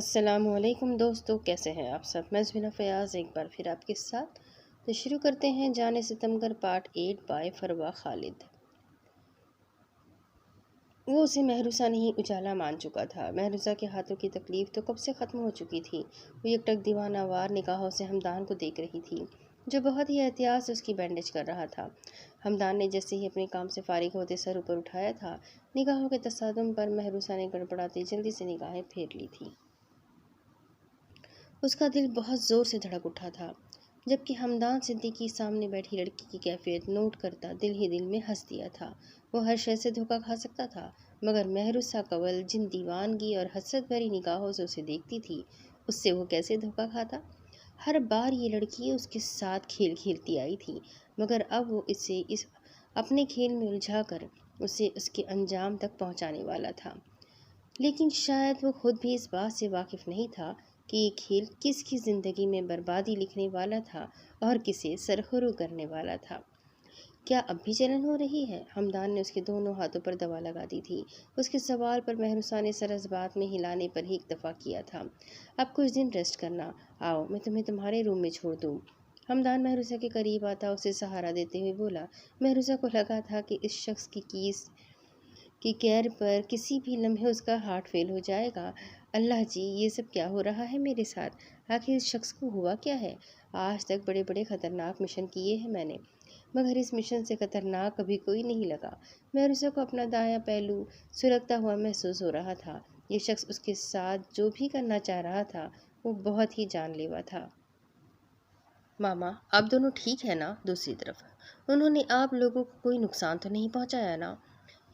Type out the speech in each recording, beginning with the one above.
السلام علیکم دوستو، کیسے ہیں آپ سب؟ میں زبینہ فیاض ایک بار پھر آپ کے ساتھ تو شروع کرتے ہیں جانے ستمگر پارٹ 8 بائے فروا خالد۔ وہ اسے مہروسہ نہیں اجالا مان چکا تھا۔ مہروسہ کے ہاتھوں کی تکلیف تو کب سے ختم ہو چکی تھی۔ وہ یکٹک دیوانہ وار نگاہوں سے ہمدان کو دیکھ رہی تھی جو بہت ہی احتیاط سے اس کی بینڈیج کر رہا تھا۔ ہمدان نے جیسے ہی اپنے کام سے فارغ ہوتے سر اوپر اٹھایا تھا، نگاہوں کے تصادم پر مہروسہ نے گڑبڑاتے جلدی سے نگاہیں پھیر لی تھی۔ اس کا دل بہت زور سے دھڑک اٹھا تھا، جبکہ ہمدان صدیقی سامنے بیٹھی لڑکی کی کیفیت نوٹ کرتا دل ہی دل میں ہنس دیا تھا۔ وہ ہر شے سے دھوکہ کھا سکتا تھا، مگر مہروسہ کنول جن دیوانگی اور حسرت بھری نگاہوں سے اسے دیکھتی تھی، اس سے وہ کیسے دھوکہ کھاتا؟ ہر بار یہ لڑکی اس کے ساتھ کھیل کھیلتی آئی تھی، مگر اب وہ اسے اپنے کھیل میں الجھا کر اسے اس کے انجام تک پہنچانے والا تھا۔ لیکن شاید وہ خود بھی اس بات سے واقف نہیں تھا کہ یہ کھیل کس کی زندگی میں بربادی لکھنے والا تھا اور کسے سرخرو کرنے والا تھا۔ کیا اب بھی جلن ہو رہی ہے؟ ہمدان نے اس کے دونوں ہاتھوں پر دوا لگا دی تھی۔ اس کے سوال پر مہروسہ نے سر اس بات میں ہلانے پر ہی اکتفا کیا تھا۔ اب کچھ دن ریسٹ کرنا، آؤ میں تمہیں تمہارے روم میں چھوڑ دوں۔ ہمدان مہروسہ کے قریب آتا اسے سہارا دیتے ہوئے بولا۔ مہروسہ کو لگا تھا کہ اس شخص کی کیئر پر کسی بھی لمحے اس کا ہارٹ فیل ہو جائے گا۔ اللہ جی، یہ سب کیا ہو رہا ہے میرے ساتھ؟ آخر اس شخص کو ہوا کیا ہے؟ آج تک بڑے بڑے خطرناک مشن کیے ہیں میں نے، مگر اس مشن سے خطرناک کبھی کوئی نہیں لگا۔ مہروسہ کو اپنا دایاں پہلو سلگتا ہوا محسوس ہو رہا تھا۔ یہ شخص اس کے ساتھ جو بھی کرنا چاہ رہا تھا وہ بہت ہی جان لیوا تھا۔ ماما، آپ دونوں ٹھیک ہیں نا؟ دوسری طرف، انہوں نے آپ لوگوں کو کوئی نقصان تو نہیں پہنچایا نا؟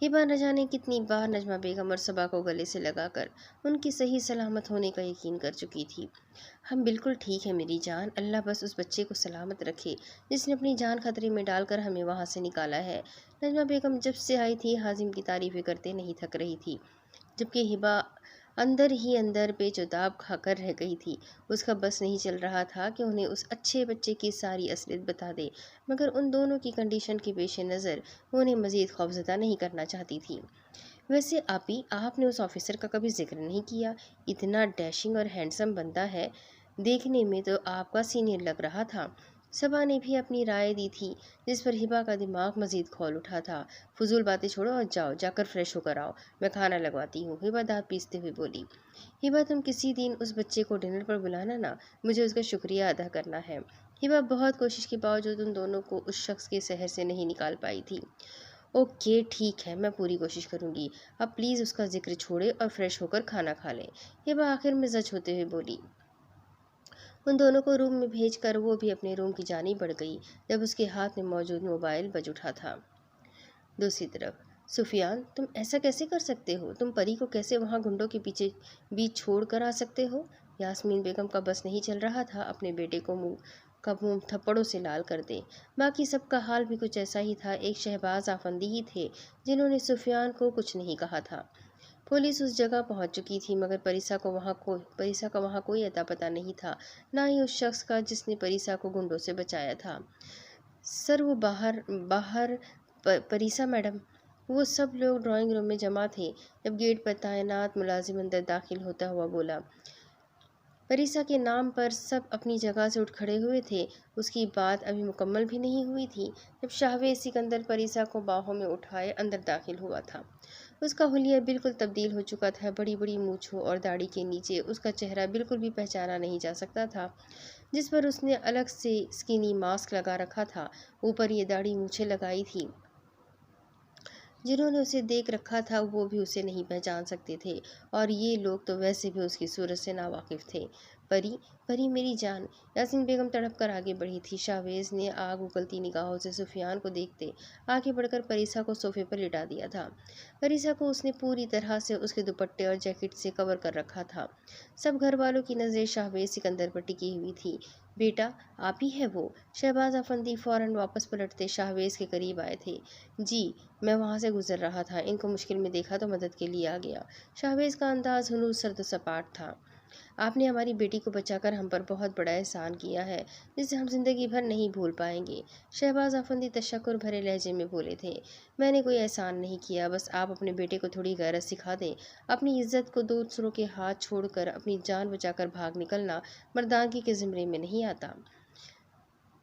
ہبا نہ جانے کتنی بار نجمہ بیگم اور صبا کو گلے سے لگا کر ان کی صحیح سلامت ہونے کا یقین کر چکی تھی۔ ہم بالکل ٹھیک ہیں میری جان، اللہ بس اس بچے کو سلامت رکھے جس نے اپنی جان خطرے میں ڈال کر ہمیں وہاں سے نکالا ہے۔ نجمہ بیگم جب سے آئی تھی حازم کی تعریفیں کرتے نہیں تھک رہی تھی، جبکہ ہبا اندر ہی اندر پیچ و تاب کھا کر رہ گئی تھی۔ اس کا بس نہیں چل رہا تھا کہ انہیں اس اچھے بچے کی ساری اصلیت بتا دے، مگر ان دونوں کی کنڈیشن کے پیش نظر وہ انہیں مزید خوفزدہ نہیں کرنا چاہتی تھی۔ ویسے آپی، آپ نے اس آفیسر کا کبھی ذکر نہیں کیا، اتنا ڈیشنگ اور ہینڈسم بندہ ہے، دیکھنے میں تو آپ کا سینئر لگ رہا تھا۔ صبا نے بھی اپنی رائے دی تھی، جس پر ہبا کا دماغ مزید کھول اٹھا تھا۔ فضول باتیں چھوڑو اور جا کر فریش ہو کر آؤ، میں کھانا لگواتی ہوں، ہبا دانت پیستے ہوئے بولی۔ ہبا، تم کسی دن اس بچے کو ڈنر پر بلانا نا، مجھے اس کا شکریہ ادا کرنا ہے۔ ہبا بہت کوشش کے باوجود ان دونوں کو اس شخص کے شہر سے نہیں نکال پائی تھی۔ اوکے ٹھیک ہے، میں پوری کوشش کروں گی، اب پلیز اس کا ذکر چھوڑے اور فریش ہو کر کھانا کھا لیں، ہبا آخر میں زچ ہوتے ہوئے بولی۔ ان دونوں کو روم میں بھیج کر وہ بھی اپنے روم کی جانب بڑھ گئی جب اس کے ہاتھ میں موجود موبائل بج اٹھا تھا۔ دوسری طرف، سفیان، تم ایسا کیسے کر سکتے ہو؟ تم پری کو کیسے وہاں گنڈوں کے پیچھے بیچ چھوڑ کر آ سکتے ہو؟ یاسمین بیگم کا بس نہیں چل رہا تھا اپنے بیٹے کو منہ تھپڑوں سے لال کر دے۔ باقی سب کا حال بھی کچھ ایسا ہی تھا۔ ایک شہباز آفندی ہی تھے جنہوں نے سفیان کو کچھ نہیں کہا تھا۔ پولیس اس جگہ پہنچ چکی تھی، مگر پریسا کا وہاں کوئی اتا پتہ نہیں تھا، نہ ہی اس شخص کا جس نے پریسا کو گنڈوں سے بچایا تھا۔ سر، وہ باہر پریسا میڈم۔ وہ سب لوگ ڈرائنگ روم میں جمع تھے جب گیٹ پر تعینات ملازم اندر داخل ہوتا ہوا بولا۔ پریسا کے نام پر سب اپنی جگہ سے اٹھ کھڑے ہوئے تھے۔ اس کی بات ابھی مکمل بھی نہیں ہوئی تھی جب شاہویز سکندر پریسا کو باہوں میں اٹھائے اندر داخل ہوا تھا۔ اس کا حلیہ بالکل تبدیل ہو چکا تھا۔ بڑی بڑی مونچھوں اور داڑھی کے نیچے اس کا چہرہ بالکل بھی پہچانا نہیں جا سکتا تھا، جس پر اس نے الگ سے اسکینی ماسک لگا رکھا تھا۔ اوپر یہ داڑھی مونچھیں لگائی تھی۔ جنہوں نے اسے دیکھ رکھا تھا وہ بھی اسے نہیں پہچان سکتے تھے، اور یہ لوگ تو ویسے بھی اس کی صورت سے ناواقف تھے۔ پری میری جان، یاسمین بیگم تڑپ کر آگے بڑھی تھی۔ شاہویز نے آگ اگلتی نگاہوں سے سفیان کو دیکھتے آگے بڑھ کر پریسا کو صوفے پر لٹا دیا تھا۔ پریسا کو اس نے پوری طرح سے اس کے دوپٹے اور جیکٹ سے کور کر رکھا تھا۔ سب گھر والوں کی نظریں شاہویز سکندر پر ٹکی ہوئی تھی۔ بیٹا، آپ ہی ہے وہ؟ شہباز افندی فوراً واپس پلٹتے شاہویز کے قریب آئے تھے۔ جی، میں وہاں سے گزر رہا تھا، ان کو مشکل میں دیکھا تو مدد کے لیے آ گیا۔ شاہویز کا انداز ہنوز سرد و سپاٹ تھا۔ آپ نے ہماری بیٹی کو بچا کر ہم پر بہت بڑا احسان کیا ہے جسے ہم زندگی بھر نہیں بھول پائیں گے۔ شہباز افندی تشکر بھرے لہجے میں بولے تھے۔ میں نے کوئی احسان نہیں کیا، بس آپ اپنے بیٹے کو تھوڑی غیرت سکھا دیں۔ اپنی عزت کو دوسروں کے ہاتھ چھوڑ کر اپنی جان بچا کر بھاگ نکلنا مردانگی کے زمرے میں نہیں آتا۔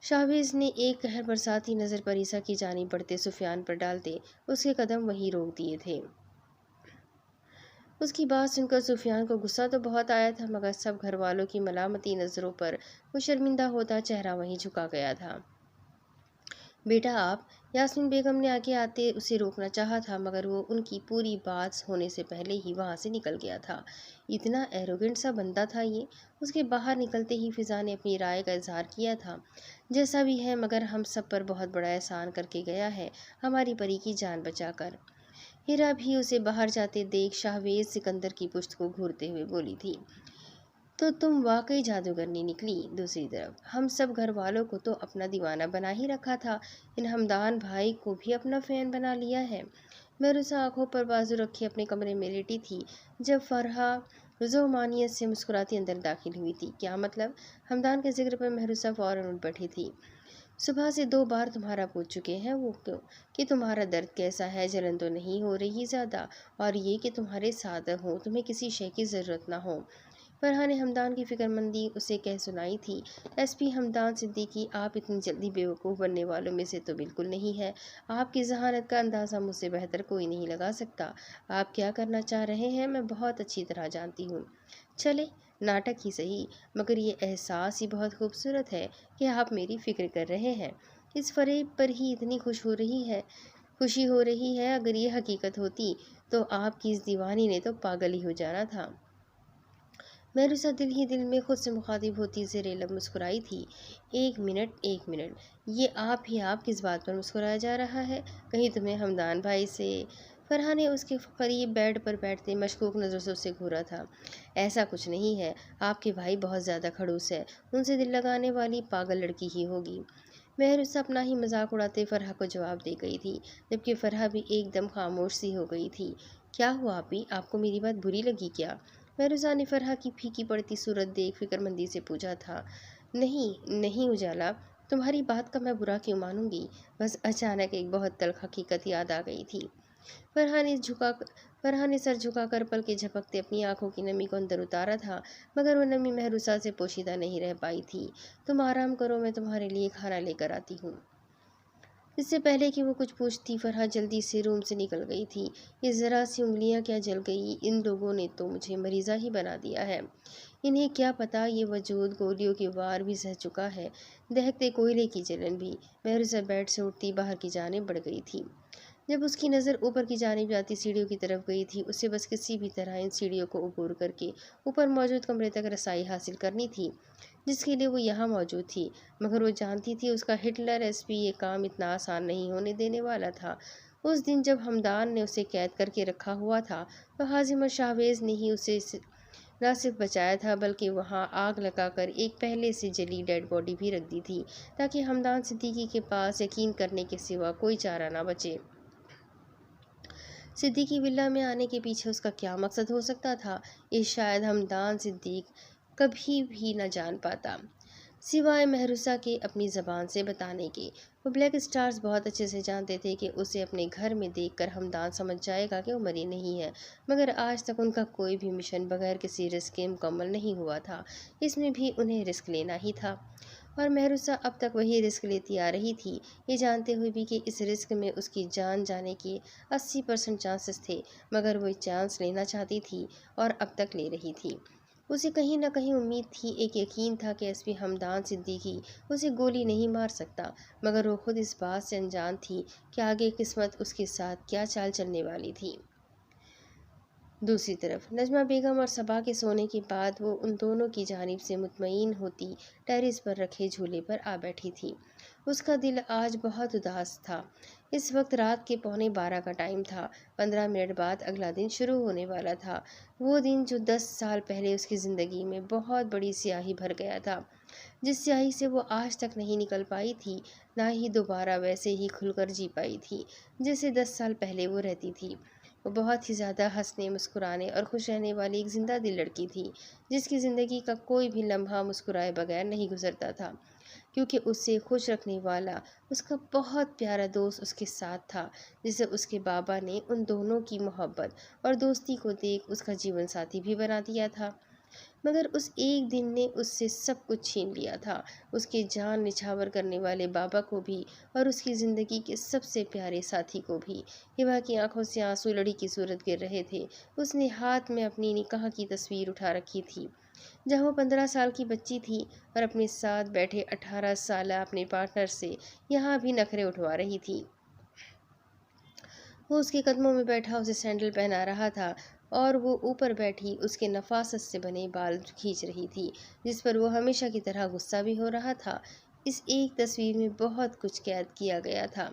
شاہباز نے ایک قہر برساتی نظر پریسا کی جانب بڑھتے سفیان پر ڈالتے اس کے قدم وہیں روک دیے تھے۔ اس کی بات سن کر سفیان کو غصہ تو بہت آیا تھا، مگر سب گھر والوں کی ملامتی نظروں پر وہ شرمندہ ہوتا چہرہ وہیں جھکا گیا تھا۔ بیٹا آپ، یاسمین بیگم نے آگے آتے اسے روکنا چاہا تھا، مگر وہ ان کی پوری بات ہونے سے پہلے ہی وہاں سے نکل گیا تھا۔ اتنا ایروگنٹ سا بندہ تھا یہ۔ اس کے باہر نکلتے ہی فضا نے اپنی رائے کا اظہار کیا تھا۔ جیسا بھی ہے مگر ہم سب پر بہت بڑا احسان کر کے گیا ہے، ہماری پری کی جان بچا کر۔ ہیرا بھی اسے باہر جاتے دیکھ شاہباز سکندر کی پشت کو گھورتے ہوئے بولی تھی۔ تو تم واقعی جادوگرنی نکلی۔ دوسری طرف ہم سب گھر والوں کو تو اپنا دیوانہ بنا ہی رکھا تھا، ان ہمدان بھائی کو بھی اپنا فین بنا لیا ہے۔ مہروسہ آنکھوں پر بازو رکھے اپنے کمرے میں لیٹی تھی جب فرحہ ذومانیت سے مسکراتی اندر داخل ہوئی تھی۔ کیا مطلب؟ ہمدان کے ذکر پر مہروسہ فوراً اٹھ بیٹھی تھی۔ صبح سے 2 بار تمہارا پوچھ چکے ہیں وہ کہ تمہارا درد کیسا ہے، جلن تو نہیں ہو رہی زیادہ، اور یہ کہ تمہارے ساتھ ہوں، تمہیں کسی شے کی ضرورت نہ ہو۔ فرحہ نے ہمدان کی فکر مندی اسے کہہ سنائی تھی۔ ایس پی ہمدان صدیقی، آپ اتنی جلدی بیوقوف بننے والوں میں سے تو بالکل نہیں ہے۔ آپ کی ذہانت کا اندازہ مجھ سے بہتر کوئی نہیں لگا سکتا۔ آپ کیا کرنا چاہ رہے ہیں میں بہت اچھی طرح جانتی ہوں۔ چلے ناٹک ہی صحیح، مگر یہ احساس ہی بہت خوبصورت ہے کہ آپ میری فکر کر رہے ہیں۔ اس فریب پر ہی اتنی خوشی ہو رہی ہے، اگر یہ حقیقت ہوتی تو آپ کی اس دیوانی نے تو پاگل ہی ہو جانا تھا۔ مہروسہ دل ہی دل میں خود سے مخاطب ہوتی زیر لب مسکرائی تھی۔ ایک منٹ، یہ آپ کس بات پر مسکرایا جا رہا ہے؟ کہیں تمہیں ہمدان بھائی سے؟ فرحہ نے اس کے قریب بیڈ پر بیٹھتے مشکوک نظروں سے اسے گھورا تھا۔ ایسا کچھ نہیں ہے، آپ کے بھائی بہت زیادہ کھڑوس ہے، ان سے دل لگانے والی پاگل لڑکی ہی ہوگی۔ مہروسہ اپنا ہی مذاق اڑاتے فرحہ کو جواب دے گئی تھی، جبکہ فرحہ بھی ایک دم خاموش سی ہو گئی تھی۔ کیا ہوا آپی، آپ کو میری بات بری لگی کیا؟ مہروسہ نے فرحہ کی پھیکی پڑتی صورت دیکھ فکر مندی سے پوچھا تھا۔ نہیں اجالا، تمہاری بات کا میں برا کیوں مانوں گی؟ بس اچانک ایک بہت تلخ حقیقت یاد آ گئی تھی۔ فرحہ نے سر جھکا کر پلکیں جھپکتے اپنی آنکھوں کی نمی کو اندر اتارا تھا، مگر وہ نمی مہروسہ سے پوشیدہ نہیں رہ پائی تھی۔ تم آرام کرو، میں تمہارے لیے کھانا لے کر آتی ہوں۔ اس سے پہلے کہ وہ کچھ پوچھتی فرحہ جلدی سے روم سے نکل گئی تھی۔ یہ ذرا سی انگلیاں کیا جل گئی، ان لوگوں نے تو مجھے مریضہ ہی بنا دیا ہے۔ انہیں کیا پتا یہ وجود گولیوں کے وار بھی سہ چکا ہے، دہکتے کوئلے کی جلن بھی۔ مہروسہ بیڈ سے اٹھتی باہر کی جانب بڑھ گئی تھی۔ جب اس کی نظر اوپر کی جانب جاتی سیڑھیوں کی طرف گئی تھی، اسے بس کسی بھی طرح ان سیڑھیوں کو عبور کر کے اوپر موجود کمرے تک رسائی حاصل کرنی تھی جس کے لیے وہ یہاں موجود تھی، مگر وہ جانتی تھی اس کا ہٹلر ایس پی یہ کام اتنا آسان نہیں ہونے دینے والا تھا۔ اس دن جب ہمدان نے اسے قید کر کے رکھا ہوا تھا تو حازم اور شاہباز نے ہی اسے نہ صرف بچایا تھا بلکہ وہاں آگ لگا کر ایک پہلے سے جلی ڈیڈ باڈی بھی رکھ دی تھی تاکہ ہمدان صدیقی کے پاس یقین کرنے کے سوا کوئی چارہ نہ بچے۔ صدیقی ولا میں آنے کے پیچھے اس کا کیا مقصد ہو سکتا تھا، یہ شاید ہمدان صدیق کبھی بھی نہ جان پاتا، سوائے مہروسہ کے اپنی زبان سے بتانے کے۔ وہ بلیک اسٹارز بہت اچھے سے جانتے تھے کہ اسے اپنے گھر میں دیکھ کر ہمدان سمجھ جائے گا کہ وہ مری نہیں ہے، مگر آج تک ان کا کوئی بھی مشن بغیر کسی رسک کے مکمل نہیں ہوا تھا۔ اس میں بھی انہیں رسک لینا ہی تھا، اور مہروسہ اب تک وہی رسک لیتی آ رہی تھی، یہ جانتے ہوئے بھی کہ اس رسک میں اس کی جان جانے کے 80% چانسز تھے، مگر وہ چانس لینا چاہتی تھی اور اب تک لے رہی تھی۔ اسے کہیں نہ کہیں امید تھی، ایک یقین تھا کہ ایس پی ہمدان صدیقی اسے گولی نہیں مار سکتا، مگر وہ خود اس بات سے انجان تھی کہ آگے قسمت اس کے ساتھ کیا چال چلنے والی تھی۔ دوسری طرف نجمہ بیگم اور صبا کے سونے کے بعد وہ ان دونوں کی جانب سے مطمئن ہوتی ٹیرس پر رکھے جھولے پر آ بیٹھی تھی۔ اس کا دل آج بہت اداس تھا۔ اس وقت رات کے 11:15 کا ٹائم تھا۔ 15 منٹ بعد اگلا دن شروع ہونے والا تھا، وہ دن جو 10 سال پہلے اس کی زندگی میں بہت بڑی سیاہی بھر گیا تھا، جس سیاہی سے وہ آج تک نہیں نکل پائی تھی، نہ ہی دوبارہ ویسے ہی کھل کر جی پائی تھی جیسے 10 سال پہلے وہ رہتی تھی۔ وہ بہت ہی زیادہ ہنسنے، مسکرانے اور خوش رہنے والی ایک زندہ دل لڑکی تھی، جس کی زندگی کا کوئی بھی لمحہ مسکرائے بغیر نہیں گزرتا تھا، کیونکہ اسے خوش رکھنے والا اس کا بہت پیارا دوست اس کے ساتھ تھا، جسے اس کے بابا نے ان دونوں کی محبت اور دوستی کو دیکھ اس کا جیون ساتھی بھی بنا دیا تھا۔ مگر اس ایک دن نے اس سے سب کچھ چھین لیا تھا، اس کے جان نچھاور کرنے والے بابا کو بھی اور اس کی زندگی کے سب سے پیارے ساتھی کو بھی۔ ہبا کی آنکھوں سے آنسو لڑی کی صورت گر رہے تھے۔ اس نے ہاتھ میں اپنی نکاح کی تصویر اٹھا رکھی تھی، جہاں وہ 15 سال کی بچی تھی اور اپنے ساتھ بیٹھے 18 سالہ اپنے پارٹنر سے یہاں بھی نخرے اٹھوا رہی تھی۔ وہ اس کے قدموں میں بیٹھا اسے سینڈل پہنا رہا تھا اور وہ اوپر بیٹھی اس کے نفاست سے بنے بال کھینچ رہی تھی، جس پر وہ ہمیشہ کی طرح غصہ بھی ہو رہا تھا۔ اس ایک تصویر میں بہت کچھ قید کیا گیا تھا۔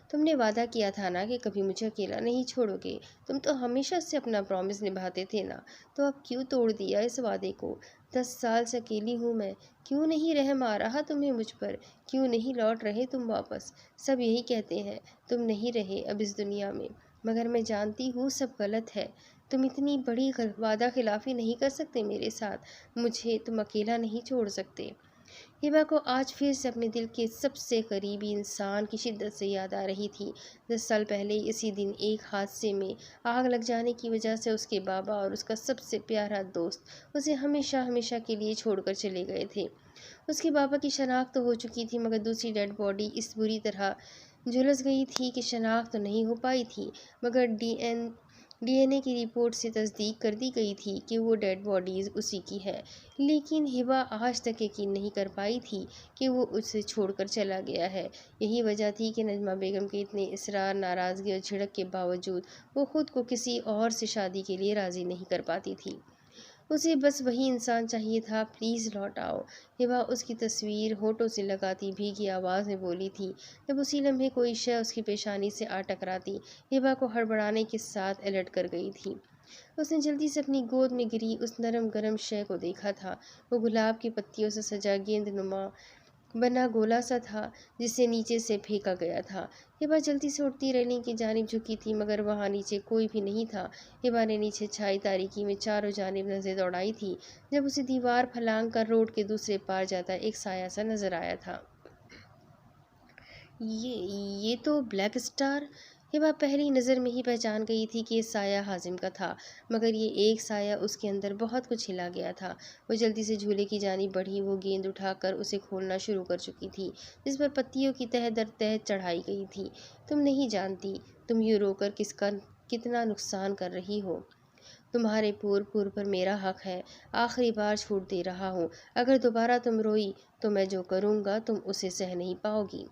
تم نے وعدہ کیا تھا نا کہ کبھی مجھے اکیلا نہیں چھوڑو گے، تم تو ہمیشہ سے اپنا پرومس نبھاتے تھے نا، تو اب کیوں توڑ دیا اس وعدے کو؟ 10 سال سے اکیلی ہوں میں، کیوں نہیں رحم آ رہا تمہیں مجھ پر؟ کیوں نہیں لوٹ رہے تم واپس؟ سب یہی کہتے ہیں تم نہیں رہے اب اس دنیا میں، مگر میں جانتی ہوں سب غلط ہے۔ تم اتنی بڑی وعدہ خلافی نہیں کر سکتے میرے ساتھ، مجھے تم اکیلا نہیں چھوڑ سکتے۔ ہبا کو آج پھر سے اپنے دل کے سب سے قریبی انسان کی شدت سے یاد آ رہی تھی۔ 10 سال پہلے اسی دن ایک حادثے میں آگ لگ جانے کی وجہ سے اس کے بابا اور اس کا سب سے پیارا دوست اسے ہمیشہ ہمیشہ کے لیے چھوڑ کر چلے گئے تھے۔ اس کے بابا کی شناخت تو ہو چکی تھی، مگر دوسری ڈیڈ باڈی اس بری طرح جھلس گئی تھی کہ شناخت تو نہیں ہو پائی تھی، مگر ڈی این اے کی رپورٹ سے تصدیق کر دی گئی تھی کہ وہ ڈیڈ باڈیز اسی کی ہے۔ لیکن ہبا آج تک یقین نہیں کر پائی تھی کہ وہ اسے چھوڑ کر چلا گیا ہے۔ یہی وجہ تھی کہ نجمہ بیگم کے اتنے اصرار، ناراضگی اور جھڑک کے باوجود وہ خود کو کسی اور سے شادی کے لیے راضی نہیں کر پاتی تھی۔ اسے بس وہی انسان چاہیے تھا، پلیز لوٹ آؤ۔ ہبا اس کی تصویر ہونٹوں سے لگاتی بھیگی آواز میں بولی تھی۔ جب اسی لمحے کوئی شے اس کی پیشانی سے آ ٹکراتی، ہبا کو ہڑبڑانے کے ساتھ الٹ کر گئی تھی۔ اس نے جلدی سے اپنی گود میں گری اس نرم گرم شے کو دیکھا تھا۔ وہ گلاب کی پتیوں سے سجا گیند نما بنا گولا سا تھا، جسے نیچے سے پھینکا گیا تھا۔ ہبا جلدی سے اٹھتی ریلنگ کی جانب جھکی تھی، مگر وہاں نیچے کوئی بھی نہیں تھا۔ ہبا نے نیچے چھائی تاریکی میں چاروں جانب نظریں دوڑائی تھی، جب اسے دیوار پھلانگ کر روڈ کے دوسرے پار جاتا ایک سایہ سا نظر آیا تھا۔ یہ تو بلیک اسٹار! ہبا پہلی نظر میں ہی پہچان گئی تھی کہ یہ سایہ حازم کا تھا، مگر یہ ایک سایہ اس کے اندر بہت کچھ ہلا گیا تھا۔ وہ جلدی سے جھولے کی جانب بڑھی، وہ گیند اٹھا کر اسے کھولنا شروع کر چکی تھی، جس پر پتیوں کی تہہ در تہہ چڑھائی گئی تھی۔ تم نہیں جانتی تم یوں رو کر کس کا کتنا نقصان کر رہی ہو۔ تمہارے پور پر میرا حق ہے، آخری بار چھوٹ دے رہا ہوں، اگر دوبارہ تم روئی تو میں جو کروں گا تم اسے سہ نہیں پاؤ گی۔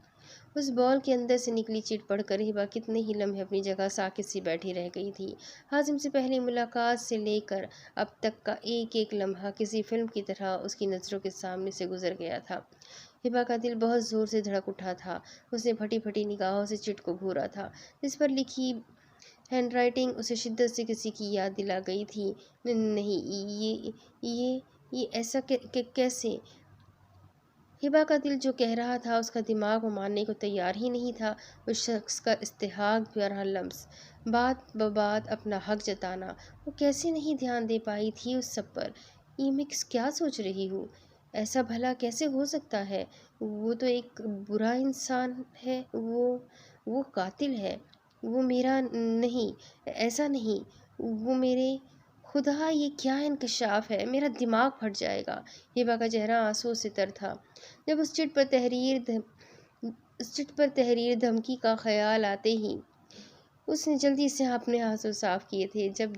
اس بال کے اندر سے نکلی چٹ پڑھ کر ہبا کتنے ہی لمحے اپنی جگہ ساکت سی بیٹھی رہ گئی تھی۔ حازم سے پہلی ملاقات سے لے کر اب تک کا ایک ایک لمحہ کسی فلم کی طرح اس کی نظروں کے سامنے سے گزر گیا تھا۔ ہبا کا دل بہت زور سے دھڑک اٹھا تھا۔ اس نے پھٹی پھٹی نگاہوں سے چٹ کو گھورا تھا، جس پر لکھی ہینڈ رائٹنگ اسے شدت سے کسی کی یاد دلا گئی تھی۔ نہیں، یہ ایسا کیسے؟ ہبا کا دل جو کہہ رہا تھا اس کا دماغ وہ ماننے کو تیار ہی نہیں تھا۔ اس شخص کا استحقاق بہرحال لمس بات ببات اپنا حق جتانا، وہ کیسے نہیں دھیان دے پائی تھی اس سب پر؟ یہ میں کیا سوچ رہی ہوں؟ ایسا بھلا کیسے ہو سکتا ہے؟ وہ تو ایک برا انسان ہے، وہ قاتل ہے۔ وہ میرا نہیں، ایسا نہیں، وہ میرے خدا، یہ کیا انکشاف ہے؟ میرا دماغ پھٹ جائے گا۔ ہبا کا چہرہ آنسوؤں سے تر تھا جب اس چٹ پر تحریر دھمکی کا خیال آتے ہی اس نے جلدی سے اپنے آنسو صاف کیے تھے۔ جب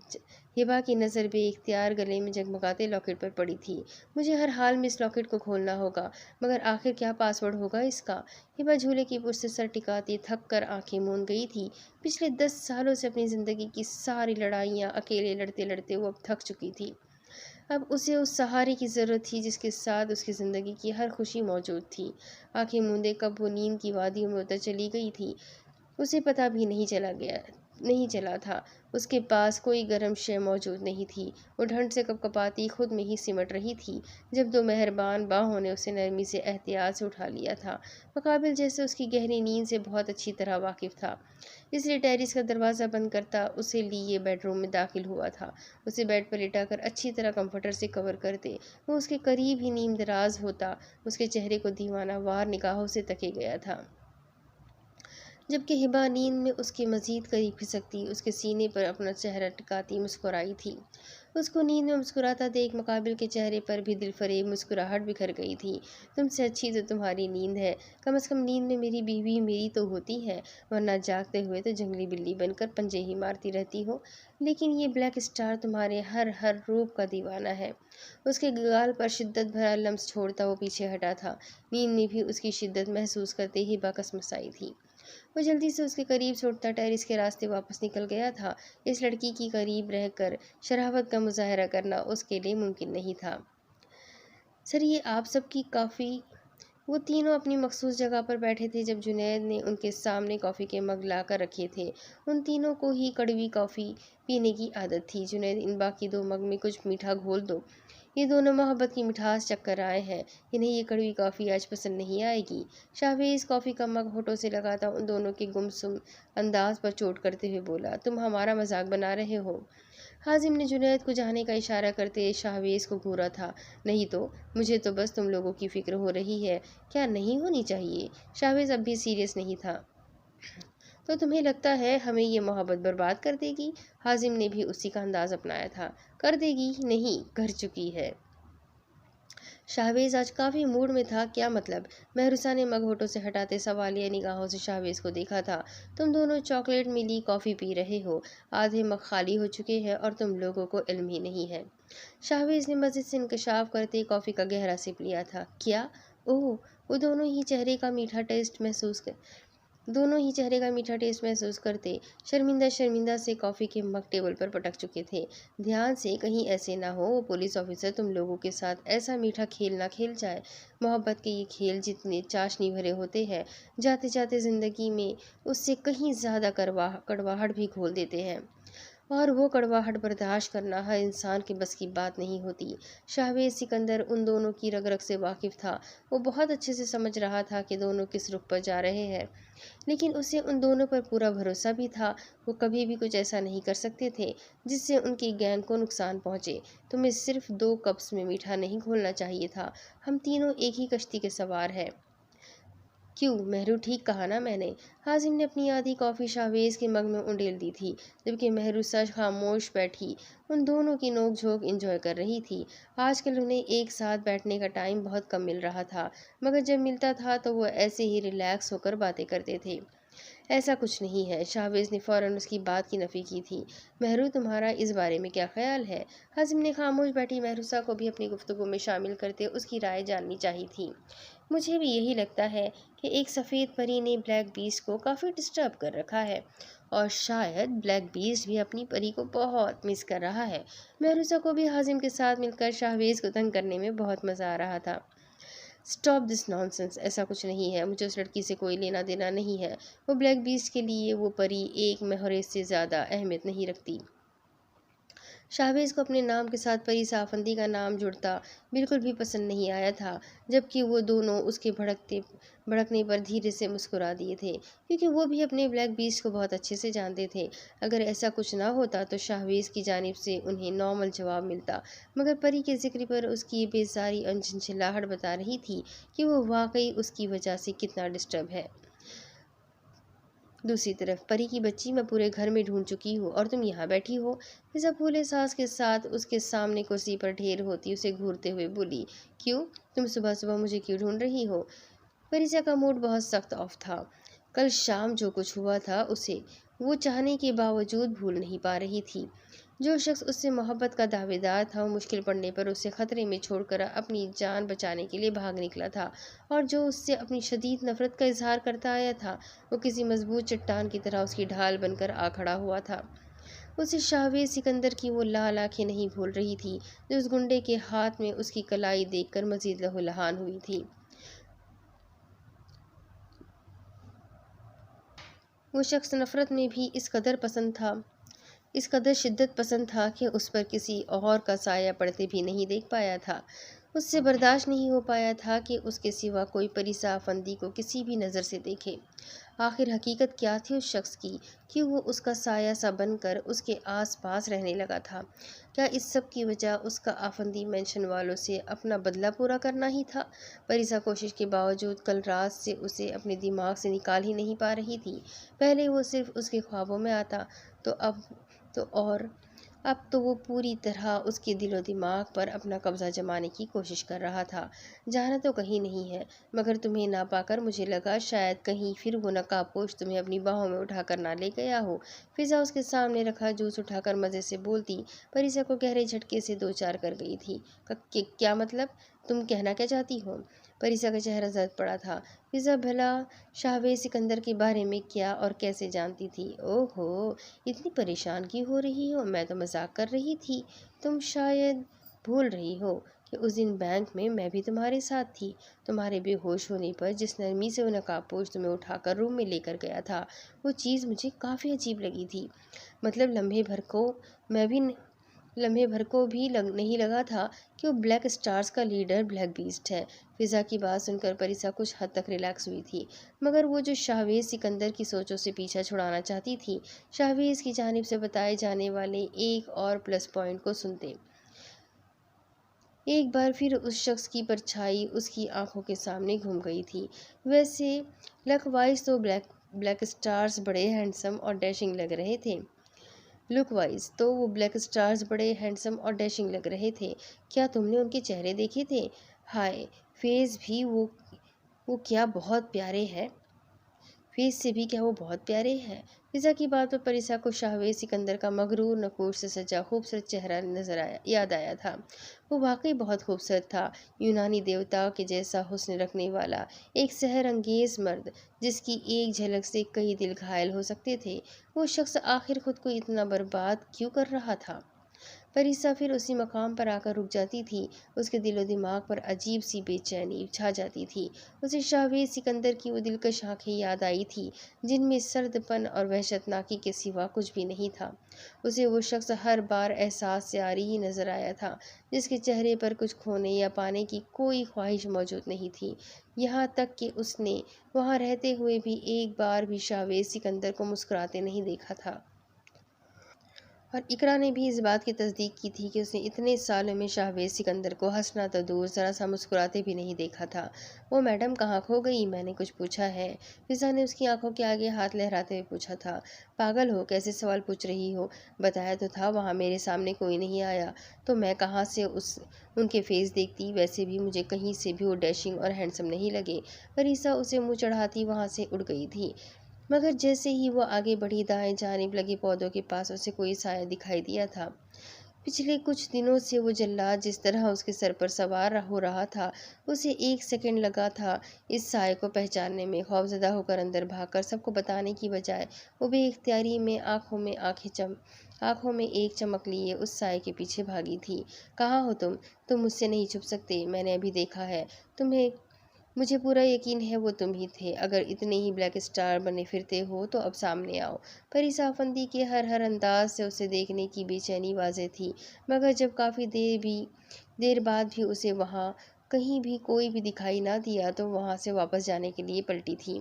ہبا کی نظر بے اختیار گلے میں جگمگاتے لاکٹ پر پڑی تھی۔ مجھے ہر حال میں اس لاکٹ کو کھولنا ہوگا، مگر آخر کیا پاس ورڈ ہوگا اس کا؟ ہبا جھولے کی پشت سے سر ٹکاتی تھک کر آنکھیں موند گئی تھی۔ پچھلے 10 سالوں سے اپنی زندگی کی ساری لڑائیاں اکیلے لڑتے لڑتے وہ اب تھک چکی تھی۔ اب اسے اس سہارے کی ضرورت تھی جس کے ساتھ اس کی زندگی کی ہر خوشی موجود تھی۔ آنکھیں موندے کب وہ نیند کی وادیوں میں اتر چلی گئی تھی، اسے پتہ بھی نہیں نہیں چلا تھا، اس کے پاس کوئی گرم شے موجود نہیں تھی، وہ ٹھنڈ سے کپ کپاتی خود میں ہی سمٹ رہی تھی جب دو مہربان باہوں نے اسے نرمی سے احتیاط سے اٹھا لیا تھا۔ مقابل جیسے اس کی گہری نیند سے بہت اچھی طرح واقف تھا، اس لیے ٹیریس کا دروازہ بند کرتا اسے لیے بیڈ روم میں داخل ہوا تھا۔ اسے بیڈ پر لٹا کر اچھی طرح کمفرٹر سے کور کرتے وہ اس کے قریب ہی نیم دراز ہوتا، اس کے چہرے کو دیوانہ وار نگاہوں سے تکے گیا تھا، جبکہ ہبا نیند میں اس کے مزید قریب کھسکتی اس کے سینے پر اپنا چہرہ ٹکاتی مسکرائی تھی۔ اس کو نیند میں مسکراتا دیکھ مقابل کے چہرے پر بھی دل فریب مسکراہٹ بکھر گئی تھی۔ تم سے اچھی تو تمہاری نیند ہے، کم از کم نیند میں میری بیوی میری تو ہوتی ہے، ورنہ جاگتے ہوئے تو جنگلی بلی بن کر پنجے ہی مارتی رہتی ہو۔ لیکن یہ بلیک اسٹار تمہارے ہر روپ کا دیوانہ ہے۔ اس کے گال پر شدت بھرا لمس چھوڑتا وہ پیچھے ہٹا تھا، نیند میں بھی اس کی شدت محسوس کرتے ہی کسمسائی تھی۔ وہ جلدی سے اس کے قریب سے اٹھتا ٹیریس کے راستے واپس نکل گیا تھا۔ اس لڑکی کی قریب رہ کر شرافت کا مظاہرہ کرنا اس کے لیے ممکن نہیں تھا۔ سر یہ آپ سب کی کافی۔ وہ تینوں اپنی مخصوص جگہ پر بیٹھے تھے جب جنید نے ان کے سامنے کافی کے مگ لا کر رکھے تھے۔ ان تینوں کو ہی کڑوی کافی پینے کی عادت تھی۔ جنید ان باقی دو مگ میں کچھ میٹھا گھول دو، یہ دونوں محبت کی مٹھاس چکھ کر آئے ہیں، انہیں یہ کڑوی کافی آج پسند نہیں آئے گی۔ شاہویز کافی کا مگ ہونٹوں سے لگاتا ان دونوں کے گمسم انداز پر چوٹ کرتے ہوئے بولا، تم ہمارا مذاق بنا رہے ہو؟ حازم نے جنید کو جانے کا اشارہ کرتے شاہویز کو گھورا تھا، نہیں تو مجھے تو بس تم لوگوں کی فکر ہو رہی ہے، کیا نہیں ہونی چاہیے؟ شاہویز اب بھی سیریس نہیں تھا۔ تو تمہیں لگتا ہے ہمیں یہ محبت برباد کر دے گی؟ حازم نے بھی اسی کا انداز اپنایا تھا۔ کر دے گی نہیں، کر چکی ہے۔ شاہویز آج کافی موڈ میں تھا۔ کیا مطلب؟ مہروسہ نے مگ ہونٹوں سے ہٹاتے سوالیہ نگاہوں سے شاہویز کو دیکھا تھا۔ تم دونوں چاکلیٹ ملی کافی پی رہے ہو، آدھے مگ خالی ہو چکے ہیں اور تم لوگوں کو علم ہی نہیں ہے۔ شاہویز نے مزید سے انکشاف کرتے کافی کا گہرا سپ لیا تھا۔ کیا؟ اوہ! وہ دونوں ہی چہرے کا میٹھا ٹیسٹ محسوس کرتے شرمندہ سے کافی کے مگ ٹیبل پر پٹک چکے تھے۔ دھیان سے، کہیں ایسے نہ ہو وہ پولیس آفیسر تم لوگوں کے ساتھ ایسا میٹھا کھیل نہ کھیل جائے۔ محبت کے یہ کھیل جتنے چاشنی بھرے ہوتے ہیں، جاتے جاتے زندگی میں اس سے کہیں زیادہ کڑواہٹ بھی گھول دیتے ہیں، اور وہ کڑواہٹ برداشت کرنا ہر انسان کے بس کی بات نہیں ہوتی۔ شاہویز سکندر ان دونوں کی رگ رگ سے واقف تھا، وہ بہت اچھے سے سمجھ رہا تھا کہ دونوں کس رخ پر جا رہے ہیں، لیکن اسے ان دونوں پر پورا بھروسہ بھی تھا، وہ کبھی بھی کچھ ایسا نہیں کر سکتے تھے جس سے ان کی گینگ کو نقصان پہنچے۔ تمہیں صرف 2 کپس میں میٹھا نہیں گھولنا چاہیے تھا، ہم تینوں ایک ہی کشتی کے سوار ہیں۔ کیوں مہرو، ٹھیک کہا نا میں نے؟ حازم نے اپنی آدھی کافی شاہویز کے مگ میں انڈیل دی تھی، جبکہ مہروسہ خاموش بیٹھی ان دونوں کی نوک جھونک انجوائے کر رہی تھی۔ آج کل انہیں ایک ساتھ بیٹھنے کا ٹائم بہت کم مل رہا تھا، مگر جب ملتا تھا تو وہ ایسے ہی ریلیکس ہو کر باتیں کرتے تھے۔ ایسا کچھ نہیں ہے، شاہویز نے فوراً اس کی بات کی نفی کی تھی۔ مہرو، تمہارا اس بارے میں کیا خیال ہے؟ حازم نے خاموش بیٹھی مہروسہ کو بھی اپنی گفتگو میں شامل کرتے اس کی رائے جاننی چاہی تھی۔ مجھے بھی یہی لگتا ہے کہ ایک سفید پری نے بلیک بیسٹ کو کافی ڈسٹرب کر رکھا ہے، اور شاید بلیک بیسٹ بھی اپنی پری کو بہت مس کر رہا ہے۔ مہروسہ کو بھی حازم کے ساتھ مل کر شاہویز کو تنگ کرنے میں بہت مزہ آ رہا تھا۔ اسٹاپ دس نانسنس، ایسا کچھ نہیں ہے، مجھے اس لڑکی سے کوئی لینا دینا نہیں ہے، وہ بلیک بیسٹ کے لیے وہ پری ایک مہرے سے زیادہ اہمیت نہیں رکھتی۔ شاہویز کو اپنے نام کے ساتھ پری صافندی کا نام جڑتا بالکل بھی پسند نہیں آیا تھا، جبکہ وہ دونوں اس کے بھڑکنے پر دھیرے سے مسکرا دیے تھے، کیونکہ وہ بھی اپنے بلیک بیسٹ کو بہت اچھے سے جانتے تھے۔ اگر ایسا کچھ نہ ہوتا تو شاہویز کی جانب سے انہیں نارمل جواب ملتا، مگر پری کے ذکر پر اس کی بیزاری اور جھنجھلاہٹ بتا رہی تھی کہ وہ واقعی اس کی وجہ سے کتنا ڈسٹرب ہے۔ دوسری طرف پری کی بچی میں پورے گھر میں ڈھونڈ چکی ہوں اور تم یہاں بیٹھی ہو۔ فضا پھولے ساز کے ساتھ اس کے سامنے کرسی پر ڈھیر ہوتی اسے گھورتے ہوئے بولی، کیوں؟ تم صبح صبح مجھے کیوں ڈھونڈ رہی ہو؟ فریزہ کا موڈ بہت سخت آف تھا۔ کل شام جو کچھ ہوا تھا اسے وہ چاہنے کے باوجود بھول نہیں پا رہی تھی۔ جو شخص اس سے محبت کا دعوے دار تھا وہ مشکل پڑنے پر اسے خطرے میں چھوڑ کر اپنی جان بچانے کے لیے بھاگ نکلا تھا، اور جو اس سے اپنی شدید نفرت کا اظہار کرتا آیا تھا وہ کسی مضبوط چٹان کی طرح اس کی ڈھال بن کر آ کھڑا ہوا تھا۔ اسے شاہویز سکندر کی وہ لال آنکھیں نہیں بھول رہی تھی جو اس گنڈے کے ہاتھ میں اس کی کلائی دیکھ کر مزید لہولہان ہوئی تھی۔ وہ شخص نفرت میں بھی اس قدر شدت پسند تھا کہ اس پر کسی اور کا سایہ پڑتے بھی نہیں دیکھ پایا تھا۔ اس سے برداشت نہیں ہو پایا تھا کہ اس کے سوا کوئی پریسا افندی کو کسی بھی نظر سے دیکھے۔ آخر حقیقت کیا تھی اس شخص کی کہ وہ اس کا سایہ سا بن کر اس کے آس پاس رہنے لگا تھا؟ کیا اس سب کی وجہ اس کا آفندی مینشن والوں سے اپنا بدلہ پورا کرنا ہی تھا؟ پریسا کوشش کے باوجود کل رات سے اسے اپنے دماغ سے نکال ہی نہیں پا رہی تھی۔ پہلے وہ صرف اس کے خوابوں میں آتا اب تو وہ پوری طرح اس کے دل و دماغ پر اپنا قبضہ جمانے کی کوشش کر رہا تھا۔ جانا تو کہیں نہیں ہے، مگر تمہیں نہ پا کر مجھے لگا شاید کہیں پھر وہ نقاب پوش تمہیں اپنی باہوں میں اٹھا کر نہ لے گیا ہو۔ فضا اس کے سامنے رکھا جوس اٹھا کر مزے سے بولتی پریسا کو گہرے جھٹکے سے دو چار کر گئی تھی۔ کیا مطلب؟ تم کہنا کیا چاہتی ہو؟ پریسا کا چہرہ زرد پڑا تھا۔ فضا بھلا شاہویز سکندر کے بارے میں کیا اور کیسے جانتی تھی؟ اوہ ہو، اتنی پریشان کیوں ہو رہی ہو؟ میں تو مذاق کر رہی تھی۔ تم شاید بھول رہی ہو کہ اس دن بینک میں بھی تمہارے ساتھ تھی۔ تمہارے بے ہوش ہونے پر جس نرمی سے وہ نقاب پوش تمہیں اٹھا کر روم میں لے کر گیا تھا، وہ چیز مجھے کافی عجیب لگی تھی۔ مطلب لمحے بھر کو بھی نہیں لگا تھا کہ وہ بلیک اسٹارز کا لیڈر بلیک بیسٹ ہے۔ فضا کی بات سن کر پریسا کچھ حد تک ریلیکس ہوئی تھی، مگر وہ جو شاہویز سکندر کی سوچوں سے پیچھا چھڑانا چاہتی تھی، شاہویز کی جانب سے بتائے جانے والے ایک اور پلس پوائنٹ کو سنتے ایک بار پھر اس شخص کی پرچھائی اس کی آنکھوں کے سامنے گھوم گئی تھی۔ ویسے لک وائز تو بلیک اسٹارز بڑے ہینڈسم اور ڈیشنگ لگ رہے تھے۔ کیا تم نے ان کے چہرے دیکھے تھے؟ ہائے، فیس سے بھی کیا وہ بہت پیارے ہیں؟ فضا کی بات پر پریسا کو شاہویز سکندر کا مغرور نقوش سے سجا خوبصورت چہرہ یاد آیا تھا۔ وہ واقعی بہت خوبصورت تھا، یونانی دیوتا کے جیسا حسن رکھنے والا، ایک سحر انگیز مرد جس کی ایک جھلک سے کئی دل گھائل ہو سکتے تھے۔ وہ شخص آخر خود کو اتنا برباد کیوں کر رہا تھا؟ پریسا پھر اسی مقام پر آ کر رک جاتی تھی۔ اس کے دل و دماغ پر عجیب سی بے چینی چھا جاتی تھی۔ اسے شاہویز سکندر کی وہ دلکش آنکھیں یاد آئی تھی جن میں سرد پن اور وحشت ناکی کے سوا کچھ بھی نہیں تھا۔ اسے وہ شخص ہر بار احساس سے عاری ہی نظر آیا تھا، جس کے چہرے پر کچھ کھونے یا پانے کی کوئی خواہش موجود نہیں تھی، یہاں تک کہ اس نے وہاں رہتے ہوئے بھی ایک بار بھی شاہویز سکندر کو مسکراتے نہیں دیکھا تھا۔ اور اقرا نے بھی اس بات کی تصدیق کی تھی کہ اس نے اتنے سالوں میں شاہویز سکندر کو ہنسنا تو دور ذرا سا مسکراتے بھی نہیں دیکھا تھا۔ وہ میڈم کہاں کھو گئی؟ میں نے کچھ پوچھا ہے؟ فضا نے اس کی آنکھوں کے آگے ہاتھ لہراتے ہوئے پوچھا تھا۔ پاگل ہو، کیسے سوال پوچھ رہی ہو؟ بتایا تو تھا وہاں میرے سامنے کوئی نہیں آیا تو میں کہاں سے ان کے فیس دیکھتی؟ ویسے بھی مجھے کہیں سے بھی وہ ڈیشنگ اور ہینڈسم نہیں لگے۔ پریسا اسے منہ چڑھاتی وہاں سے اڑ گئی تھی، مگر جیسے ہی وہ آگے بڑھی دائیں جانب لگے پودوں کے پاس اسے کوئی سایہ دکھائی دیا تھا۔ پچھلے کچھ دنوں سے وہ جلاد جس طرح اس کے سر پر سوار ہو رہا تھا، اسے ایک سیکنڈ لگا تھا اس سائے کو پہچاننے میں۔ خوفزدہ ہو کر اندر بھاگ کر سب کو بتانے کی بجائے وہ بے اختیاری میں آنکھوں میں ایک چمک لیے اس سائے کے پیچھے بھاگی تھی۔ کہاں ہو تم؟ تم مجھ سے نہیں چھپ سکتے، میں نے ابھی دیکھا ہے تمہیں، مجھے پورا یقین ہے وہ تم ہی تھے۔ اگر اتنے ہی بلیک اسٹار بنے پھرتے ہو تو اب سامنے آؤ۔ پریسا افندی کے ہر انداز سے اسے دیکھنے کی بے چینی واضح تھی، مگر جب کافی دیر بعد بھی اسے وہاں کہیں بھی کوئی بھی دکھائی نہ دیا تو وہاں سے واپس جانے کے لیے پلٹی تھی۔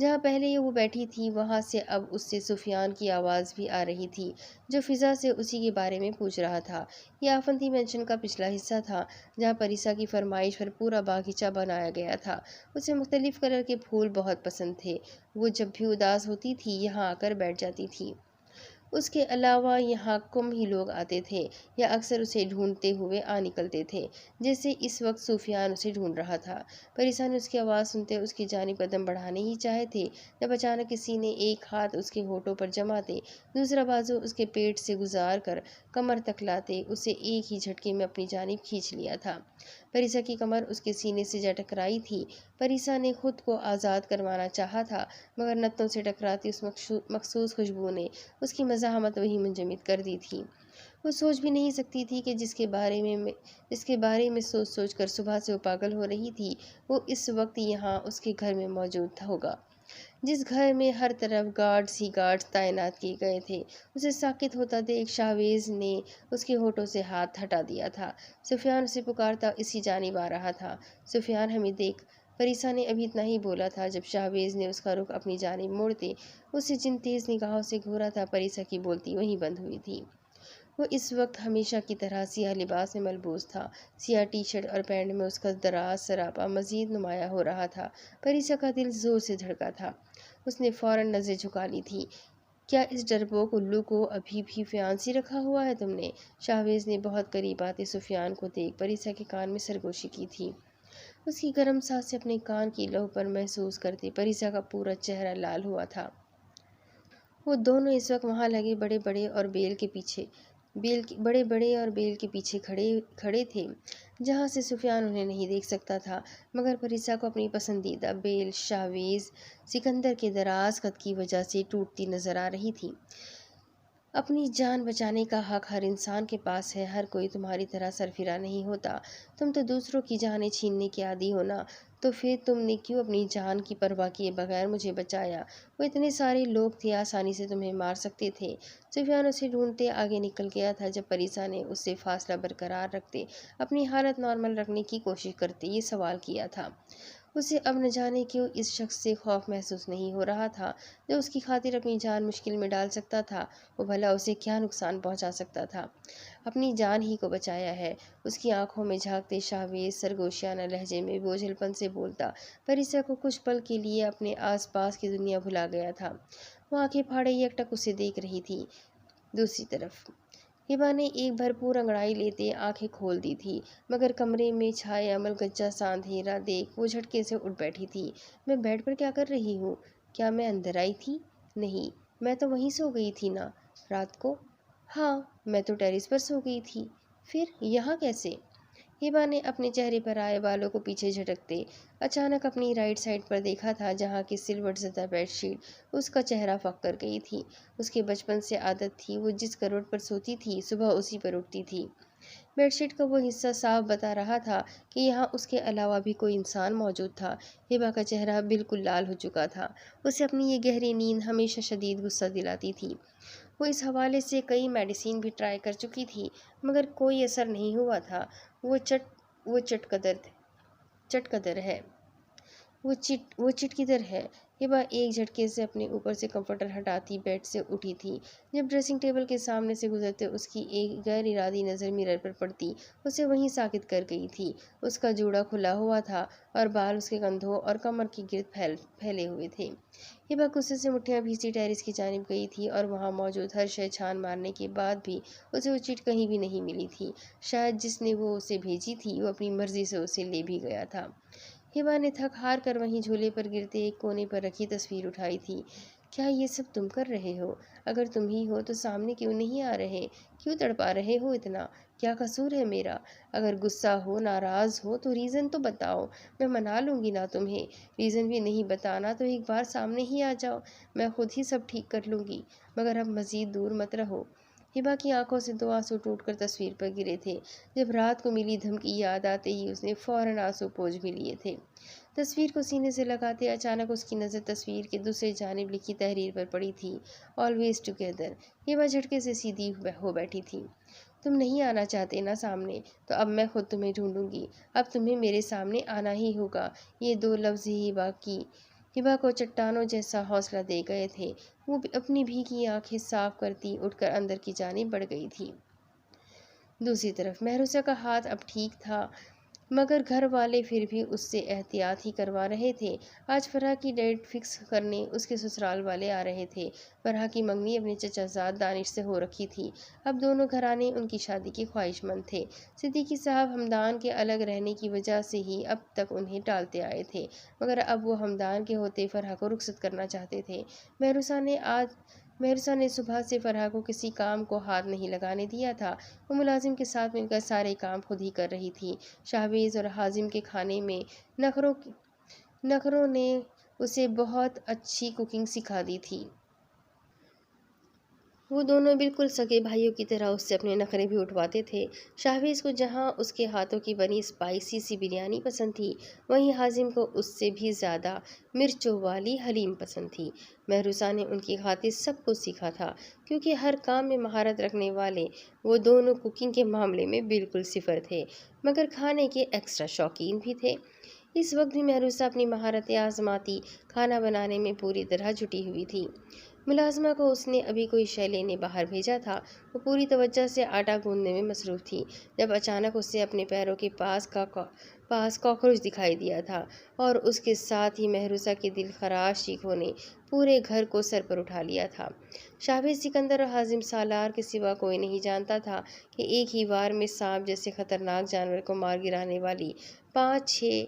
جہاں پہلے وہ بیٹھی تھی وہاں سے اب اس سے سفیان کی آواز بھی آ رہی تھی، جو فضا سے اسی کے بارے میں پوچھ رہا تھا۔ یہ آفندی مینشن کا پچھلا حصہ تھا، جہاں پریسا کی فرمائش پر پورا باغیچہ بنایا گیا تھا۔ اسے مختلف کلر کے پھول بہت پسند تھے۔ وہ جب بھی اداس ہوتی تھی یہاں آ کر بیٹھ جاتی تھی۔ اس کے علاوہ یہاں کم ہی لوگ آتے تھے یا اکثر اسے ڈھونڈتے ہوئے آ نکلتے تھے، جیسے اس وقت سفیان اسے ڈھونڈ رہا تھا۔ پریسا نے اس کی آواز سنتے اس کی جانب قدم بڑھانے ہی چاہے تھے جب اچانک کسی نے ایک ہاتھ اس کے ہونٹوں پر جماتے، دوسرا بازو اس کے پیٹ سے گزار کر کمر تک لاتے اسے ایک ہی جھٹکے میں اپنی جانب کھینچ لیا تھا۔ پریسا کی کمر اس کے سینے سے جا ٹکرائی تھی۔ پریسا نے خود کو آزاد کروانا چاہا تھا، مگر نتنوں سے ٹکراتی اس مخصوص خوشبو نے اس کی مزاحمت وہیں منجمد کر دی تھی۔ وہ سوچ بھی نہیں سکتی تھی کہ جس کے بارے میں سوچ سوچ کر صبح سے وہ پاگل ہو رہی تھی، وہ اس وقت یہاں اس کے گھر میں موجود ہوگا۔ جس گھر میں ہر طرف گارڈز ہی گارڈز تعینات کیے گئے تھے۔ اسے ساکت ہوتا دیکھ شاہویز نے اس کے ہونٹوں سے ہاتھ ہٹا دیا تھا۔ سفیان اسے پکارتا اسی جانب آ رہا تھا۔ سفیان ہمیں دیکھ۔ پریسا نے ابھی اتنا ہی بولا تھا جب شاہویز نے اس کا رخ اپنی جانب موڑتے اسے جن تیز نگاہوں سے گھورا تھا، پریسا کی بولتی وہیں بند ہوئی تھی۔ وہ اس وقت ہمیشہ کی طرح سیاہ لباس میں ملبوس تھا۔ سیاہ ٹی شرٹ اور پینٹ میں اس کا دراز سراپا مزید نمایاں ہو رہا تھا۔ پریسا کا دل زور سے دھڑکا تھا۔ اس نے فوراً نظر جھکا لی تھی۔ کیا اس ڈرپوک الو کو ابھی بھی فیانسی رکھا ہوا ہے تم نے؟ شاہویز نے بہت قریب آتے سفیان کو دیکھ پریسا کے کان میں سرگوشی کی تھی۔ اس کی گرم سانسیں اپنے کان کی لہو پر محسوس کرتے پریسا کا پورا چہرہ لال ہوا تھا۔ وہ دونوں اس وقت وہاں لگے بڑے بڑے اور بیل کے پیچھے کھڑے تھے، جہاں سے سفیان انہیں نہیں دیکھ سکتا تھا، مگر پریسا کو اپنی پسندیدہ بیل شاہویز سکندر کے دراز قد کی وجہ سے ٹوٹتی نظر آ رہی تھی۔ اپنی جان بچانے کا حق ہر انسان کے پاس ہے، ہر کوئی تمہاری طرح سرفراں نہیں ہوتا۔ تم تو دوسروں کی جانیں چھیننے کے عادی ہو نا، تو پھر تم نے کیوں اپنی جان کی پرواہ کیے بغیر مجھے بچایا؟ وہ اتنے سارے لوگ تھے، آسانی سے تمہیں مار سکتے تھے۔ سفیان اسے ڈھونڈتے آگے نکل گیا تھا جب پریسا نے اس سے فاصلہ برقرار رکھتے اپنی حالت نارمل رکھنے کی کوشش کرتے یہ سوال کیا تھا۔ اسے اب نہ جانے کیوں اس شخص سے خوف محسوس نہیں ہو رہا تھا جو اس کی خاطر اپنی جان مشکل میں ڈال سکتا تھا۔ وہ بھلا اسے کیا نقصان پہنچا سکتا تھا؟ اپنی جان ہی کو بچایا ہے۔ اس کی آنکھوں میں جھانکتے شاہویز سرگوشیانہ لہجے میں بوجھل پن سے بولتا پریسا کو کچھ پل کے لیے اپنے آس پاس کی دنیا بھلا گیا تھا۔ وہ آنکھیں پھاڑے یکٹک اسے دیکھ رہی تھی۔ دوسری طرف ہبا نے ایک بھرپور انگڑائی لیتے آنکھیں کھول دی تھی، مگر کمرے میں چھائے عمل گجا سا اندھیرا دیکھ وہ جھٹکے سے اٹھ بیٹھی تھی۔ میں بیڈ پر کیا کر رہی ہوں؟ کیا میں اندر آئی تھی؟ نہیں، میں تو وہیں سو گئی تھی نا رات کو۔ ہاں، میں تو ٹیرس پر سو گئی تھی۔ پھر یہاں کیسے؟ ہبا نے اپنے چہرے پر آئے بالوں کو پیچھے جھٹکتے اچانک اپنی رائٹ سائڈ پر دیکھا تھا، جہاں کی سلوٹ زدہ بیڈ شیٹ اس کا چہرہ فاق کر گئی تھی۔ اس کے بچپن سے عادت تھی، وہ جس کروٹ پر سوتی تھی صبح اسی پر اٹھتی تھی۔ بیڈ شیٹ کا وہ حصہ صاف بتا رہا تھا کہ یہاں اس کے علاوہ بھی کوئی انسان موجود تھا۔ ہبا کا چہرہ بالکل لال ہو چکا تھا۔ اسے اپنی یہ گہری نیند ہمیشہ شدید غصہ دلاتی تھی۔ وہ اس حوالے سے کئی میڈیسین بھی ٹرائی کر چکی تھی، مگر کوئی اثر نہیں ہوا تھا۔ وہ چٹ کدھر ہے؟ ہبا ایک جھٹکے سے اپنے اوپر سے کمفرٹر ہٹاتی بیڈ سے اٹھی تھی۔ جب ڈریسنگ ٹیبل کے سامنے سے گزرتے اس کی ایک غیر ارادی نظر مرر پر پڑتی اسے وہیں ساکت کر گئی تھی۔ اس کا جوڑا کھلا ہوا تھا اور بال اس کے کندھوں اور کمر کے گرد پھیلے ہوئے تھے۔ ہبا غصے سے مٹھیاں بھیجتی ٹیرس کی جانب گئی تھی اور وہاں موجود ہر شے چھان مارنے کے بعد بھی اسے وہ چٹ کہیں بھی نہیں ملی تھی۔ شاید جس نے وہ اسے بھیجی تھی وہ اپنی مرضی سے اسے لے بھی گیا تھا۔ ہبا نے تھک ہار کر وہیں جھولے پر گرتے ایک کونے پر رکھی تصویر اٹھائی تھی۔ کیا یہ سب تم کر رہے ہو؟ اگر تم ہی ہو تو سامنے کیوں نہیں آ رہے؟ کیوں تڑپا رہے ہو اتنا؟ کیا قصور ہے میرا؟ اگر غصہ ہو، ناراض ہو تو ریزن تو بتاؤ، میں منا لوں گی نا تمہیں۔ ریزن بھی نہیں بتانا تو ایک بار سامنے ہی آ جاؤ، میں خود ہی سب ٹھیک کر لوں گی، مگر اب مزید دور مت رہو۔ ہبا کی آنکھوں سے 2 آنسو ٹوٹ کر تصویر پر گرے تھے۔ جب رات کو ملی دھمکی یاد آتے ہی اس نے فوراً آنسو پوچھ بھی لیے تھے۔ تصویر کو سینے سے لگاتے اچانک اس کی نظر تصویر کے دوسری جانب لکھی تحریر پر پڑی تھی، آلویز ٹوگیدر۔ ہبا جھٹکے سے سیدھی ہو بیٹھی تھی۔ تم نہیں آنا چاہتے نا سامنے، تو اب میں خود تمہیں ڈھونڈوں گی، اب تمہیں میرے سامنے آنا ہی ہوگا۔ یہ 2 لفظ ہی ہبا کو چٹانوں جیسا حوصلہ دے گئے تھے۔ وہ اپنی بھیگی آنکھیں صاف کرتی اٹھ کر اندر کی جانب بڑھ گئی تھی۔ دوسری طرف مہروسہ کا ہاتھ اب ٹھیک تھا، مگر گھر والے پھر بھی اس سے احتیاط ہی کروا رہے تھے۔ آج فرح کی ڈیٹ فکس کرنے اس کے سسرال والے آ رہے تھے۔ فرح کی منگنی اپنے چچا زاد دانش سے ہو رکھی تھی۔ اب دونوں گھرانے ان کی شادی کے خواہش مند تھے۔ صدیقی صاحب ہمدان کے الگ رہنے کی وجہ سے ہی اب تک انہیں ٹالتے آئے تھے، مگر اب وہ ہمدان کے ہوتے فرح کو رخصت کرنا چاہتے تھے۔ مہروسہ نے صبح سے فرح کو کسی کام کو ہاتھ نہیں لگانے دیا تھا۔ وہ ملازم کے ساتھ مل کر سارے کام خود ہی کر رہی تھی۔ شاہویز اور حازم کے کھانے میں نخروں نے اسے بہت اچھی کوکنگ سکھا دی تھی۔ وہ دونوں بالکل سگے بھائیوں کی طرح اس سے اپنے نخرے بھی اٹھواتے تھے۔ شاہویز کو جہاں اس کے ہاتھوں کی بنی اسپائسی سی بریانی پسند تھی، وہیں حازم کو اس سے بھی زیادہ مرچوں والی حلیم پسند تھی۔ مہروسہ نے ان کی خاطر سب کچھ سیکھا تھا، کیونکہ ہر کام میں مہارت رکھنے والے وہ دونوں کوکنگ کے معاملے میں بالکل صفر تھے، مگر کھانے کے ایکسٹرا شوقین بھی تھے۔ اس وقت بھی مہروسہ اپنی مہارتیں آزماتی کھانا بنانے میں پوری طرح جٹی ہوئی تھی۔ ملازمہ کو اس نے ابھی کوئی شے لینے باہر بھیجا تھا، وہ پوری توجہ سے آٹا گوندنے میں مصروف تھی، جب اچانک اسے اپنے پیروں کے پاس کاکروچ دکھائی دیا تھا، اور اس کے ساتھ ہی مہروسہ کے دل خراش چیخوں نے پورے گھر کو سر پر اٹھا لیا تھا۔ شاہویز سکندر اور حازم سالار کے سوا کوئی نہیں جانتا تھا کہ ایک ہی وار میں سانپ جیسے خطرناک جانور کو مار گرانے والی پانچ چھ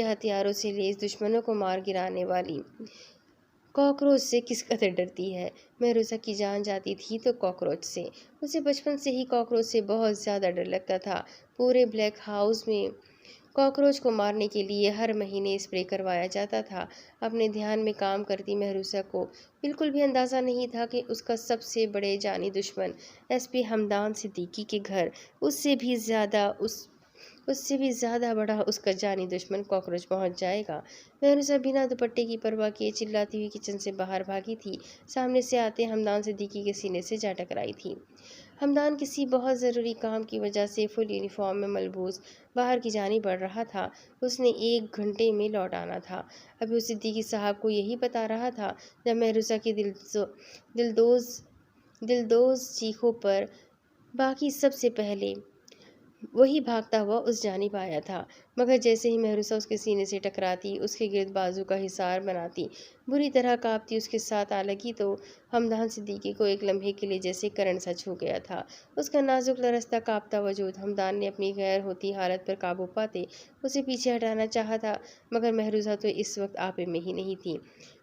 ہتھیاروں سے لیس دشمنوں کو مار گرانے والی کاکروچ سے کس قدر ڈرتی ہے۔ مہروسہ کی جان جاتی تھی تو کاکروچ سے۔ اسے بچپن سے ہی کاکروچ سے بہت زیادہ ڈر لگتا تھا۔ پورے بلیک ہاؤس میں کاکروچ کو مارنے کے لیے ہر مہینے اسپرے کروایا جاتا تھا۔ اپنے دھیان میں کام کرتی مہروسہ کو بالکل بھی اندازہ نہیں تھا کہ اس کا سب سے بڑے جانی دشمن ایس پی حمدان صدیقی کے گھر اس سے بھی زیادہ بڑا اس کا جانی دشمن کاکروچ پہنچ جائے گا۔ مہروسہ بنا دوپٹے کی پرواہ کیے چلاتی ہوئی کچن سے باہر بھاگی تھی۔ سامنے سے آتے حمدان صدیقی کے سینے سے جا ٹکرائی تھی۔ حمدان کسی بہت ضروری کام کی وجہ سے فل یونیفارم میں ملبوس باہر کی جانب بڑھ رہا تھا۔ اس نے 1 گھنٹے میں لوٹ آنا تھا۔ ابھی وہ صدیقی صاحب کو یہی بتا رہا تھا جب مہروسہ کی دلدوز چیخوں پر باقی سب سے پہلے وہی بھاگتا ہوا اس جانب آیا تھا، مگر جیسے ہی مہروسہ اس کے سینے سے ٹکراتی، اس کے گرد بازو کا حصار بناتی، بری طرح کانپتی اس کے ساتھ آ لگی تو حمدان صدیقی کو ایک لمحے کے لیے جیسے کرنٹ سا چھو گیا تھا۔ اس کا نازک لرزتا کانپتا وجود۔ حمدان نے اپنی غیر ہوتی حالت پر قابو پاتے اسے پیچھے ہٹانا چاہا تھا، مگر مہروسہ تو اس وقت آپے میں ہی نہیں تھی۔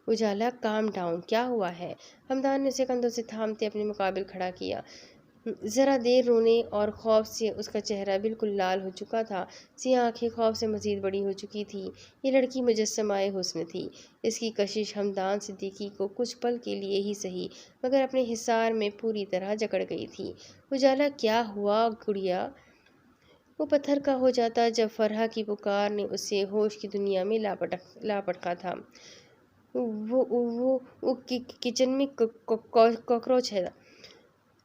اجالا کام ڈاؤن، کیا ہوا ہے؟ حمدان نے اسے کندھوں سے تھامتے اپنے مقابل کھڑا کیا۔ ذرا دیر رونے اور خوف سے اس کا چہرہ بالکل لال ہو چکا تھا، سیاہ آنکھیں خوف سے مزید بڑی ہو چکی تھیں۔ یہ لڑکی مجسمہ حسن تھی۔ اس کی کشش حمدان صدیقی کو کچھ پل کے لیے ہی سہی مگر اپنے حصار میں پوری طرح جکڑ گئی تھی۔ اجالا کیا ہوا گڑیا؟ وہ پتھر کا ہو جاتا جب فرحہ کی پکار نے اسے ہوش کی دنیا میں لاپٹکا تھا۔ وہ کچن میں کاکروچ ہے۔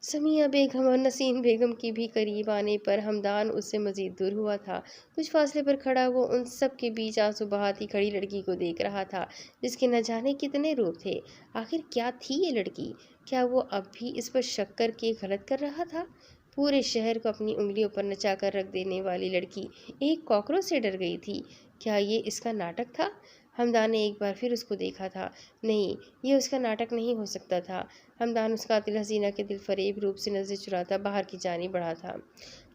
سمیہ بیگم اور نسیم بیگم کے بھی قریب آنے پر حمدان اس سے مزید دور ہوا تھا۔ کچھ فاصلے پر کھڑا وہ ان سب کے بیچ آنسو بہاتی کھڑی لڑکی کو دیکھ رہا تھا، جس کے نہ جانے کتنے روپ تھے۔ آخر کیا تھی یہ لڑکی؟ کیا وہ اب بھی اس پر شک کر کے غلط کر رہا تھا؟ پورے شہر کو اپنی انگلیوں پر نچا کر رکھ دینے والی لڑکی ایک کاکروچ سے ڈر گئی تھی۔ کیا یہ اس کا ناٹک تھا؟ حمدان نے ایک بار پھر اس کو دیکھا تھا۔ نہیں، یہ اس کا ناٹک نہیں ہو سکتا تھا۔ حمدان اس قاتل حسینہ کے دل فریب روپ سے نظر چراتا باہر کی جانب بڑھا تھا،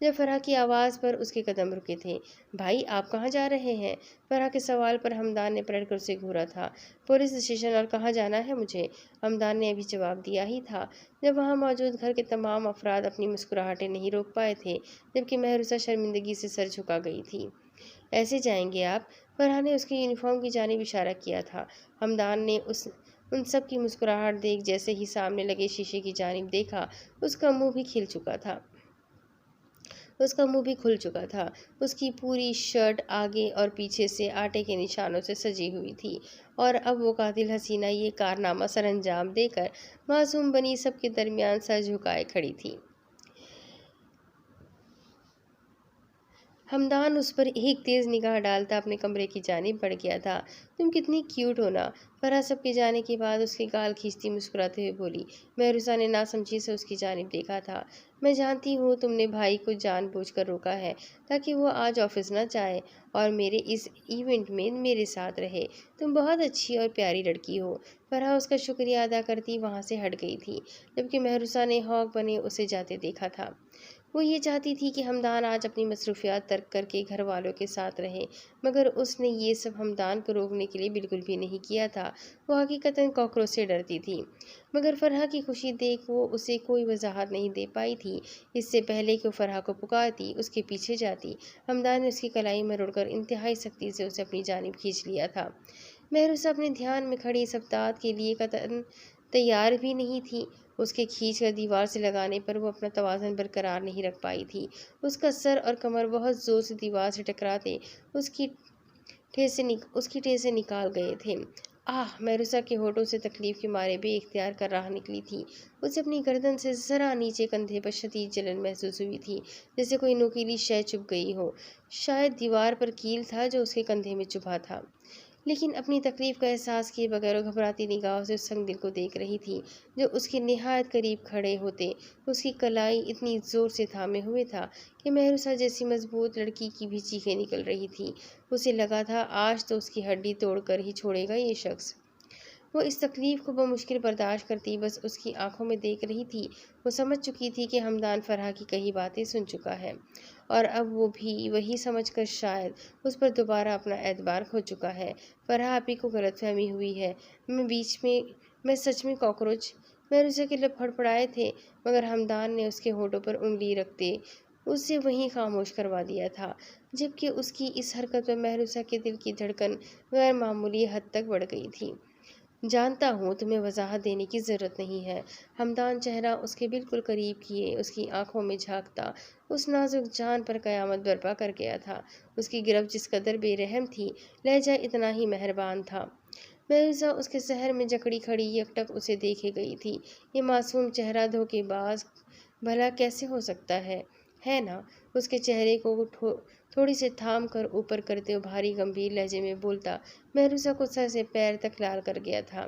جب فرحہ کی آواز پر اس کے قدم رکے تھے۔ بھائی، آپ کہاں جا رہے ہیں؟ فرحہ کے سوال پر حمدان نے پلٹ کر اسے گھورا تھا۔ پولیس اسٹیشن، اور کہاں جانا ہے مجھے؟ حمدان نے ابھی جواب دیا ہی تھا جب وہاں موجود گھر کے تمام افراد اپنی مسکراہٹیں نہیں روک پائے تھے، جبکہ مہروسہ شرمندگی سے سر جھکا گئی تھی۔ ایسے جائیں گے آپ؟ فرحہ نے اس کے یونیفارم کی جانب اشارہ کیا تھا۔ حمدان نے ان سب کی مسکراہٹ دیکھ جیسے ہی سامنے لگے شیشے کی جانب دیکھا، اس کا منہ بھی کھل چکا تھا۔ اس کی پوری شرٹ آگے اور پیچھے سے آٹے کے نشانوں سے سجی ہوئی تھی، اور اب وہ قاتل حسینہ یہ کارنامہ سر انجام دے کر معصوم بنی سب کے درمیان سر جھکائے کھڑی تھی۔ حمدان اس پر ایک تیز نگاہ ڈالتا اپنے کمرے کی جانب بڑھ گیا تھا۔ تم کتنی کیوٹ ہو نا؟ فرحہ سب کے جانے کے بعد اس کے گال کھینچتی مسکراتے ہوئے بولی۔ مہروسہ نے ناسمجھی سے اس کی جانب دیکھا تھا۔ میں جانتی ہوں تم نے بھائی کو جان بوجھ کر روکا ہے تاکہ وہ آج آفس نہ جائے اور میرے اس ایونٹ میں میرے ساتھ رہے۔ تم بہت اچھی اور پیاری لڑکی ہو۔ فرحہ اس کا شکریہ ادا کرتی وہاں سے ہٹ گئی تھی، جبکہ مہروسہ نے ہوک بنے اسے جاتے دیکھا تھا۔ وہ یہ چاہتی تھی کہ حمدان آج اپنی مصروفیات ترک کر کے گھر والوں کے ساتھ رہے، مگر اس نے یہ سب حمدان کو روکنے کے لیے بالکل بھی نہیں کیا تھا۔ وہ حقیقتاً کاکروچ سے ڈرتی تھی، مگر فرحہ کی خوشی دیکھ وہ اسے کوئی وضاحت نہیں دے پائی تھی۔ اس سے پہلے کہ وہ فرحہ کو پکارتی، اس کے پیچھے جاتی، حمدان نے اس کی کلائی میں رڑ کر انتہائی سختی سے اسے اپنی جانب کھینچ لیا تھا۔ مہروسہ اپنے دھیان میں کھڑی اس افتاد کے لیے قطعاً تیار بھی نہیں تھی۔ اس کے کھینچ کر دیوار سے لگانے پر وہ اپنا توازن برقرار نہیں رکھ پائی تھی۔ اس کا سر اور کمر بہت زور سے دیوار سے ٹکراتے اس کی ٹھیسیں نکال گئے تھے۔ آہ! مہروسہ کے ہونٹوں سے تکلیف کے مارے بے اختیار کراہ نکلی تھی۔ اسے اپنی گردن سے ذرا نیچے کندھے پر شدید جلن محسوس ہوئی تھی، جیسے کوئی نوکیلی شے چبھ گئی ہو۔ شاید دیوار پر کیل تھا جو اس کے کندھے میں چبھا تھا۔ لیکن اپنی تکلیف کا احساس کیے بغیر وہ گھبراتی نگاہوں سے اس سنگ دل کو دیکھ رہی تھی جو اس کے نہایت قریب کھڑے ہوتے اس کی کلائی اتنی زور سے تھامے ہوئے تھا کہ مہروسہ جیسی مضبوط لڑکی کی بھی چیخیں نکل رہی تھی۔ اسے لگا تھا آج تو اس کی ہڈی توڑ کر ہی چھوڑے گا یہ شخص۔ وہ اس تکلیف کو بمشکل برداشت کرتی بس اس کی آنکھوں میں دیکھ رہی تھی۔ وہ سمجھ چکی تھی کہ ہمدان فرح کی کئی باتیں سن چکا ہے اور اب وہ بھی وہی سمجھ کر شاید اس پر دوبارہ اپنا اعتبار کھو چکا ہے۔ فرح آپی کو غلط فہمی ہوئی ہے، میں سچ میں کاکروچ۔ مہروسہ کے لب پھڑپڑائے تھے مگر ہمدان نے اس کے ہونٹوں پر انگلی رکھتے اسے وہیں خاموش کروا دیا تھا، جبکہ اس کی اس حرکت پر مہروسہ کے دل کی دھڑکن غیر معمولی حد تک بڑھ گئی تھی۔ جانتا ہوں تمہیں وضاحت دینے کی ضرورت نہیں ہے۔ ہمدان چہرہ اس کے بالکل قریب کیے اس کی آنکھوں میں جھانکتا اس نازک جان پر قیامت برپا کر گیا تھا۔ اس کی گرفت جس قدر بے رحم تھی، لہجہ اتنا ہی مہربان تھا۔ مہروسہ اس کے سحر میں جکڑی کھڑی یکٹک اسے دیکھے گئی تھی۔ یہ معصوم چہرہ دھوکے باز بھلا کیسے ہو سکتا ہے نا؟ اس کے چہرے کو تھوڑی سے تھام کر اوپر کرتے ہوئے بھاری گمبھیر لہجے میں بولتا مہروسہ کو سر سے پیر تک لال کر گیا تھا۔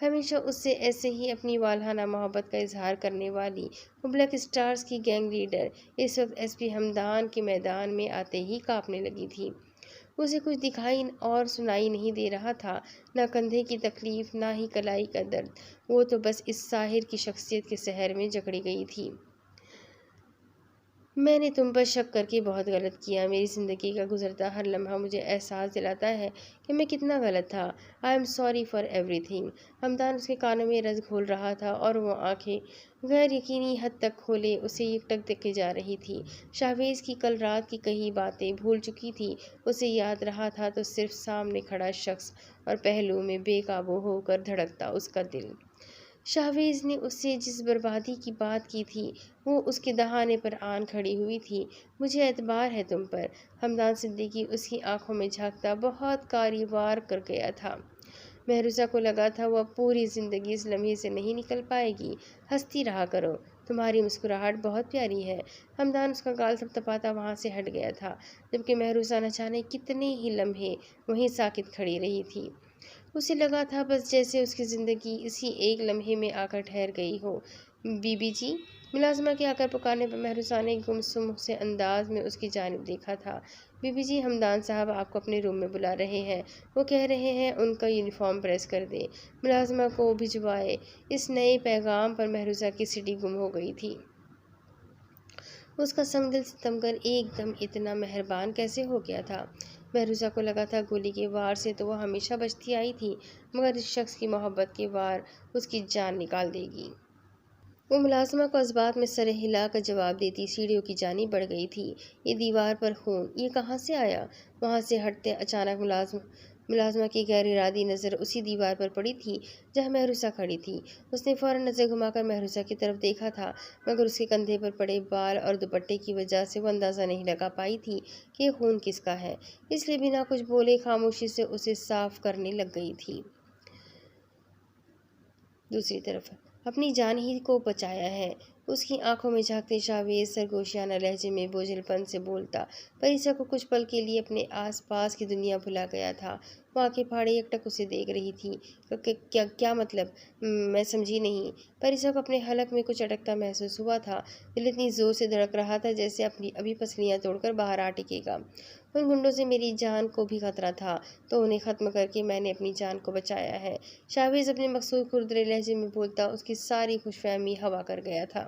ہمیشہ اس سے ایسے ہی اپنی والہانہ محبت کا اظہار کرنے والی وہ بلیک اسٹارز کی گینگ لیڈر اس وقت ایس پی ہمدان کے میدان میں آتے ہی کانپنے لگی تھی۔ اسے کچھ دکھائی اور سنائی نہیں دے رہا تھا، نہ کندھے کی تکلیف نہ ہی کلائی کا درد۔ وہ تو بس اس ساحر کی شخصیت کے سحر میں جکڑی گئی تھی۔ میں نے تم پر شک کر کے بہت غلط کیا۔ میری زندگی کا گزرتا ہر لمحہ مجھے احساس دلاتا ہے کہ میں کتنا غلط تھا۔ آئی ایم سوری فار ایوری تھنگ۔ ہمدان اس کے کانوں میں رس گھول رہا تھا اور وہ آنکھیں غیر یقینی حد تک کھولے اسے یکٹک دیکھے جا رہی تھی۔ شاہویز کی کل رات کی کہی باتیں بھول چکی تھی۔ اسے یاد رہا تھا تو صرف سامنے کھڑا شخص اور پہلو میں بے قابو ہو کر دھڑکتا اس کا دل۔ شاہویز نے اس سے جس بربادی کی بات کی تھی وہ اس کے دہانے پر آن کھڑی ہوئی تھی۔ مجھے اعتبار ہے تم پر۔ ہمدان صدیقی اس کی آنکھوں میں جھانکتا بہت کاریوار کر گیا تھا۔ مہروسہ کو لگا تھا وہ اب پوری زندگی اس لمحے سے نہیں نکل پائے گی۔ ہنستی رہا کرو، تمہاری مسکراہٹ بہت پیاری ہے۔ ہمدان اس کا گال تھپتھپاتا وہاں سے ہٹ گیا تھا، جبکہ مہروسہ نہ جانے کتنے ہی لمحے وہیں ساکت کھڑی رہی تھی۔ اسے لگا تھا بس جیسے اس کی زندگی اسی ایک لمحے میں آ کر ٹھہر گئی ہو۔ Be B G! ملازمہ کے آ کر پکارنے پر مہروسہ نے گمسم سے انداز میں اس کی جانب دیکھا تھا۔ بی بی جی، ہمدان صاحب آپ کو اپنے روم میں بلا رہے ہیں۔ وہ کہہ رہے ہیں ان کا یونیفارم پریس کر دیں، ملازمہ کو بھجوائے۔ اس نئے پیغام پر مہروسہ کی سٹی گم ہو گئی تھی۔ اس کا سنگ دل ستمگر ایک دم اتنا مہربان کیسے ہو گیا تھا؟ مہروسہ کو لگا تھا گولی کے وار سے تو وہ ہمیشہ بچتی آئی تھی، مگر اس شخص کی محبت کے وار اس کی جان نکال دے گی۔ وہ ملازمہ کو اس بات میں سر ہلا کر جواب دیتی سیڑھیوں کی جانب بڑھ گئی تھی۔ یہ دیوار پر خون، یہ کہاں سے آیا؟ وہاں سے ہٹتے اچانک ملازمہ کی غیر ارادی نظر اسی دیوار پر پڑی تھی جہاں مہروسہ کھڑی تھی۔ اس نے فوراً نظر گھما کر مہروسہ کی طرف دیکھا تھا، مگر اس کے کندھے پر پڑے بال اور دوپٹے کی وجہ سے وہ اندازہ نہیں لگا پائی تھی کہ یہ خون کس کا ہے، اس لیے بنا کچھ بولے خاموشی سے اسے صاف کرنے لگ گئی تھی۔ دوسری طرف اپنی جان ہی کو بچایا ہے، اس کی آنکھوں میں جھانکتے شاہویز سرگوشیانہ لہجے میں بوجھل پن سے بولتا۔ پریسا کو کچھ پل کے لیے اپنے آس پاس کی دنیا بھلا گیا تھا۔ وہ آنکھیں پھاڑے یکٹک اسے دیکھ رہی تھی۔ کیا مطلب؟ میں سمجھی نہیں۔ پریسا کو اپنے حلق میں کچھ اٹکتا محسوس ہوا تھا۔ دل اتنی زور سے دھڑک رہا تھا جیسے ابھی پسلیاں توڑ کر باہر آ ٹکے گا۔ ان گنڈوں سے میری جان کو بھی خطرہ تھا تو انہیں ختم کر کے میں نے اپنی جان کو بچایا ہے، شاہویز اپنے مخصوص کھردرے لہجے میں بولتا۔ اس کی ساری خوش فہمی ہوا کر گیا تھا۔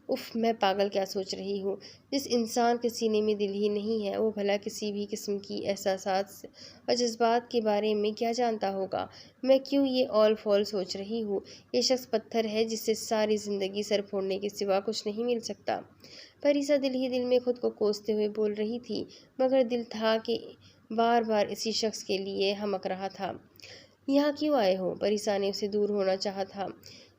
اف، میں پاگل کیا سوچ رہی ہوں؟ جس انسان کے سینے میں دل ہی نہیں ہے وہ بھلا کسی بھی قسم کی احساسات اور جذبات کے بارے میں کیا جانتا ہوگا؟ میں کیوں یہ اول فول سوچ رہی ہوں؟ یہ شخص پتھر ہے جس سے ساری زندگی سر پھوڑنے کے سوا کچھ نہیں مل سکتا۔ پریسا دل ہی دل میں خود کو کوستے ہوئے بول رہی تھی، مگر دل تھا کہ بار بار اسی شخص کے لیے ہمک رہا تھا۔ یہاں کیوں آئے ہو؟ پریسا نے اسے دور ہونا چاہا تھا۔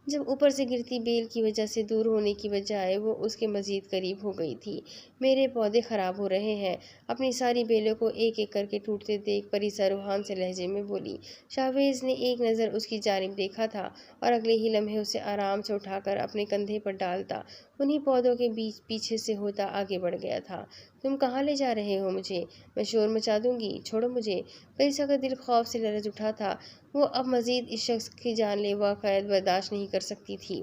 جب اوپر سے گرتی بیل کی وجہ سے دور ہونے کی بجائے وہ اس کے مزید قریب ہو گئی تھی۔ میرے پودے خراب ہو رہے ہیں، اپنی ساری بیلوں کو ایک ایک کر کے ٹوٹتے دیکھ پریسا روحان سے لہجے میں بولی۔ شاہویز نے ایک نظر اس کی جانب دیکھا تھا اور اگلے ہی لمحے اسے آرام سے اٹھا کر اپنے کندھے پر ڈالتا انہی پودوں کے بیچ پیچھے سے ہوتا آگے بڑھ گیا تھا۔ تم کہاں لے جا رہے ہو مجھے؟ میں شور مچا دوں گی، چھوڑو مجھے۔ پریسا کا دل خوف سے لرز اٹھا تھا، وہ اب مزید اس شخص کی جان لیوا قید برداشت نہیں کر سکتی تھی۔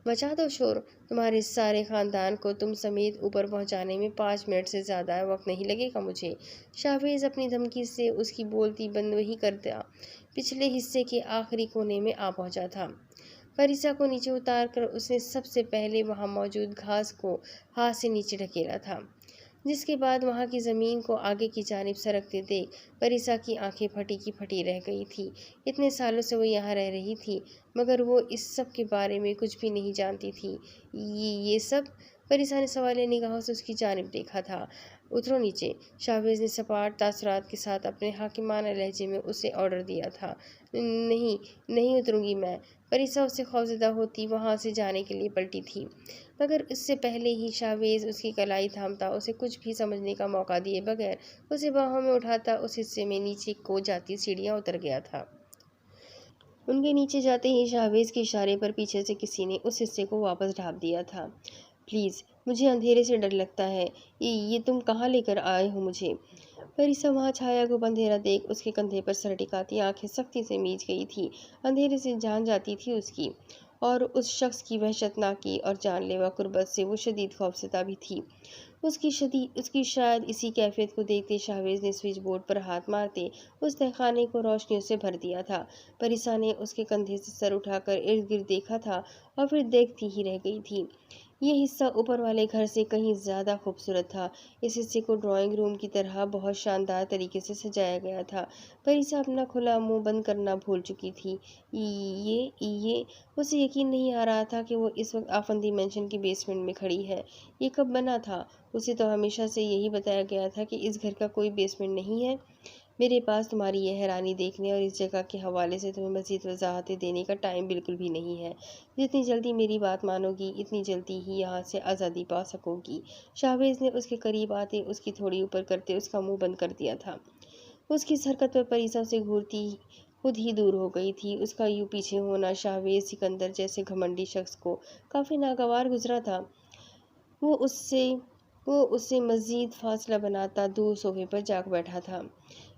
بچا دو شور، تمہارے سارے خاندان کو تم سمیت اوپر پہنچانے میں 5 منٹ سے زیادہ وقت نہیں لگے گا مجھے۔ شاہویز اپنی دھمکی سے اس کی بولتی بند وہی کرتا پچھلے حصے کے آخری کونے میں آ پہنچا تھا۔ پریسا کو نیچے اتار کر اس نے سب سے پہلے وہاں موجود گھاس کو ہاتھ سے نیچے ڈھکیلا تھا، جس کے بعد وہاں کی زمین کو آگے کی جانب سرکتے دیکھ پریسا کی آنکھیں پھٹی کی پھٹی رہ گئی تھی۔ اتنے سالوں سے وہ یہاں رہ رہی تھی مگر وہ اس سب کے بارے میں کچھ بھی نہیں جانتی تھی۔ یہ سب؟ پریسا نے سوالیہ نگاہوں سے اس کی جانب دیکھا تھا۔ اترو نیچے، شاہویز نے سپاٹ تاثرات کے ساتھ اپنے حاکمانہ لہجے میں اسے آرڈر دیا تھا۔ نہیں اتروں گی میں۔ پریسا اس سے خوفزدہ ہوتی وہاں سے جانے کے لیے پلٹی تھی مگر اس سے پہلے ہی شاہویز اس کی کلائی تھامتا اسے کچھ بھی سمجھنے کا موقع دیے بغیر اسے باہوں میں اٹھاتا اس حصے میں نیچے کو جاتی سیڑھیاں اتر گیا تھا۔ ان کے نیچے جاتے ہی شاہویز کے اشارے پر پیچھے سے کسی نے اس حصے کو واپس ڈھانپ دیا تھا۔ پلیز، مجھے اندھیرے سے ڈر لگتا ہے۔ یہ تم کہاں لے کر آئے ہو مجھے؟ پریسا وہاں چھایا گپ اندھیرا دیکھ اس کے کندھے پر سر ٹکاتی آنکھیں سختی سے میچ گئی تھی۔ اندھیرے سے جان جاتی تھی اس کی، اور اس شخص کی وحشتناکی اور جان لیوا قربت سے وہ شدید خوفزدہ بھی تھی۔ اس کی شاید اسی کیفیت کو دیکھتے شاہویز نے سوئچ بورڈ پر ہاتھ مارتے اس تہخانے کو روشنیوں سے بھر دیا تھا۔ پریسا نے اس کے کندھے سے سر اٹھا کر ارد گرد دیکھا تھا اور پھر دیکھتی ہی رہ گئی تھی۔ یہ حصہ اوپر والے گھر سے کہیں زیادہ خوبصورت تھا۔ اس حصے کو ڈرائنگ روم کی طرح بہت شاندار طریقے سے سجایا گیا تھا۔ پریسا اپنا کھلا منہ بند کرنا بھول چکی تھی۔ یہ اسے یقین نہیں آ رہا تھا کہ وہ اس وقت آفندی مینشن کے بیسمنٹ میں کھڑی ہے۔ یہ کب بنا تھا؟ اسے تو ہمیشہ سے یہی بتایا گیا تھا کہ اس گھر کا کوئی بیسمنٹ نہیں ہے۔ میرے پاس تمہاری یہ حیرانی دیکھنے اور اس جگہ کے حوالے سے تمہیں مزید وضاحتیں دینے کا ٹائم بالکل بھی نہیں ہے۔ جتنی جلدی میری بات مانو گی اتنی جلدی ہی یہاں سے آزادی پا سکو گی۔ شاہویز نے اس کے قریب آتے اس کی تھوڑی اوپر کرتے اس کا منہ بند کر دیا تھا۔ اس کی اس حرکت پر پریسا اسے گھورتی خود ہی دور ہو گئی تھی۔ اس کا یوں پیچھے ہونا شاہویز سکندر جیسے گھمنڈی شخص کو کافی ناگوار گزرا تھا۔ وہ اس سے مزید فاصلہ بناتا دور صوفے پر جا بیٹھا تھا۔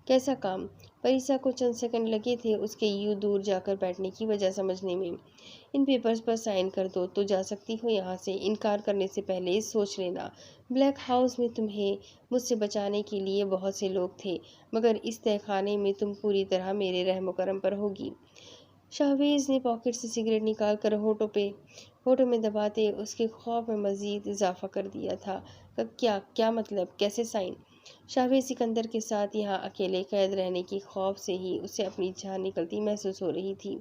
کیسا کام؟ پریسا کو چند سیکنڈ لگے تھے اس کے یوں دور جا کر بیٹھنے کی وجہ سمجھنے میں۔ ان پیپرز پر سائن کر دو تو جا سکتی ہو یہاں سے۔ انکار کرنے سے پہلے سوچ لینا۔ بلیک ہاؤس میں تمہیں مجھ سے بچانے کے لیے بہت سے لوگ تھے مگر اس تہہ خانے میں تم پوری طرح میرے رحم و کرم پر ہوگی۔ شاہویز نے پاکٹ سے سگریٹ نکال کر ہونٹوں میں دباتے اس کے خوف میں مزید اضافہ کر دیا تھا۔ کیا مطلب؟ کیسے سائن؟ شاہویز سکندر کے ساتھ یہاں اکیلے قید رہنے کے خوف سے ہی اسے اپنی جان نکلتی محسوس ہو رہی تھی۔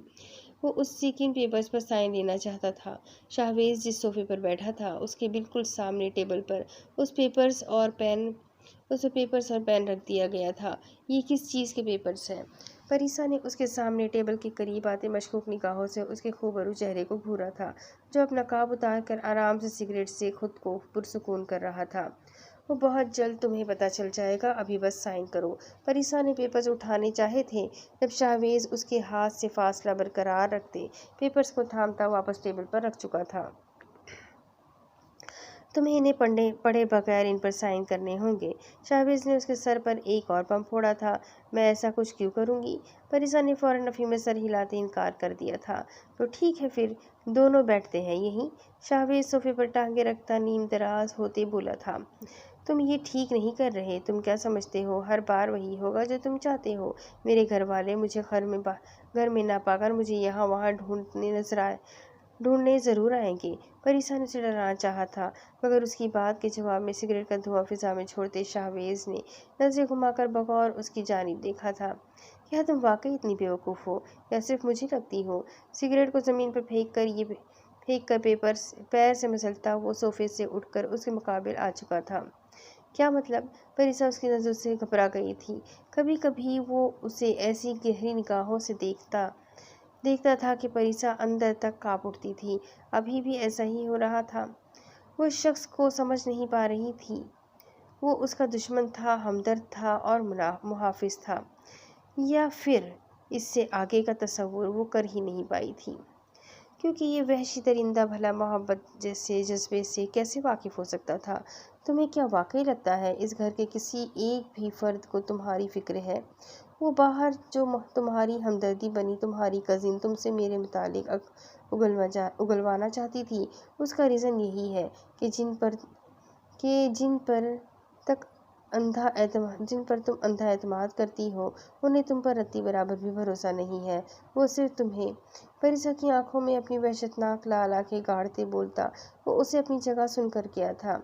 وہ اس سے کن پیپرز پر سائن لینا چاہتا تھا؟ شاہویز جس صوفے پر بیٹھا تھا اس کے بالکل سامنے ٹیبل پر اس پیپرز اور پین رکھ دیا گیا تھا۔ یہ کس چیز کے پیپرز ہیں؟ پریسا نے اس کے سامنے ٹیبل کے قریب آتے مشکوک نگاہوں سے اس کے خوبرو چہرے کو گھورا تھا جو اب نقاب اتار کر آرام سے سگریٹ سے خود کو پرسکون کر رہا تھا۔ وہ بہت جلد تمہیں پتہ چل جائے گا، ابھی بس سائن کرو۔ پریسا نے پیپرز اٹھانے چاہے تھے جب شاہویز اس کے ہاتھ سے فاصلہ برقرار رکھتے پیپرز کو تھامتا واپس ٹیبل پر رکھ چکا تھا۔ تمہیں انہیں پڑھے بغیر ان پر سائن کرنے ہوں گے۔ شاہویز نے اس کے سر پر ایک اور پمپ پھوڑا تھا۔ میں ایسا کچھ کیوں کروں گی؟ پریسا نے فوراً نفی میں سر ہلاتے انکار کر دیا تھا۔ تو ٹھیک ہے پھر دونوں بیٹھتے ہیں یہیں۔ شاہویز صوفے پر ٹانگیں رکھتا نیم دراز ہوتے بولا تھا۔ تم یہ ٹھیک نہیں کر رہے۔ تم کیا سمجھتے ہو ہر بار وہی ہوگا جو تم چاہتے ہو؟ میرے گھر والے مجھے گھر میں نہ پا کر مجھے یہاں وہاں ڈھونڈنے ضرور آئیں گے۔ پریسا نے اسے ڈرانا چاہا تھا مگر اس کی بات کے جواب میں سگریٹ کا دھواں فضا میں چھوڑتے شاہویز نے نظریں گھما کر بغور اس کی جانب دیکھا تھا۔ کیا تم واقعی اتنی بیوقوف ہو یا صرف مجھے لگتی ہو؟ سگریٹ کو زمین پر پھینک کر پیر سے مسلتا وہ صوفے سے اٹھ کر اس کے مقابل آ چکا تھا۔ کیا مطلب؟ پریسا اس کی نظروں سے گھبرا گئی تھی۔ کبھی کبھی وہ اسے ایسی گہری نگاہوں سے دیکھتا دیکھتا تھا کہ پریسا اندر تک کانپ اٹھتی تھی۔ ابھی بھی ایسا ہی ہو رہا تھا۔ وہ اس شخص کو سمجھ نہیں پا رہی تھی۔ وہ اس کا دشمن تھا، ہمدرد تھا اور محافظ تھا، یا پھر اس سے آگے کا تصور وہ کر ہی نہیں پائی تھی، کیونکہ یہ وحشی درندہ بھلا محبت جیسے جذبے سے کیسے واقف ہو سکتا تھا؟ تمہیں کیا واقعی لگتا ہے اس گھر کے کسی ایک بھی فرد کو تمہاری فکر ہے؟ وہ باہر جو تمہاری ہمدردی بنی تمہاری کزن تم سے میرے متعلق اگلوانا چاہتی تھی، اس کا ریزن یہی ہے کہ جن پر تم اندھا اعتماد کرتی ہو انہیں تم پر رتی برابر بھی بھروسہ نہیں ہے۔ وہ صرف تمہیں۔ پریسا کی آنکھوں میں اپنی وحشتناک لال آنکھیں گاڑتے بولتا وہ اسے اپنی جگہ سن کر گیا تھا۔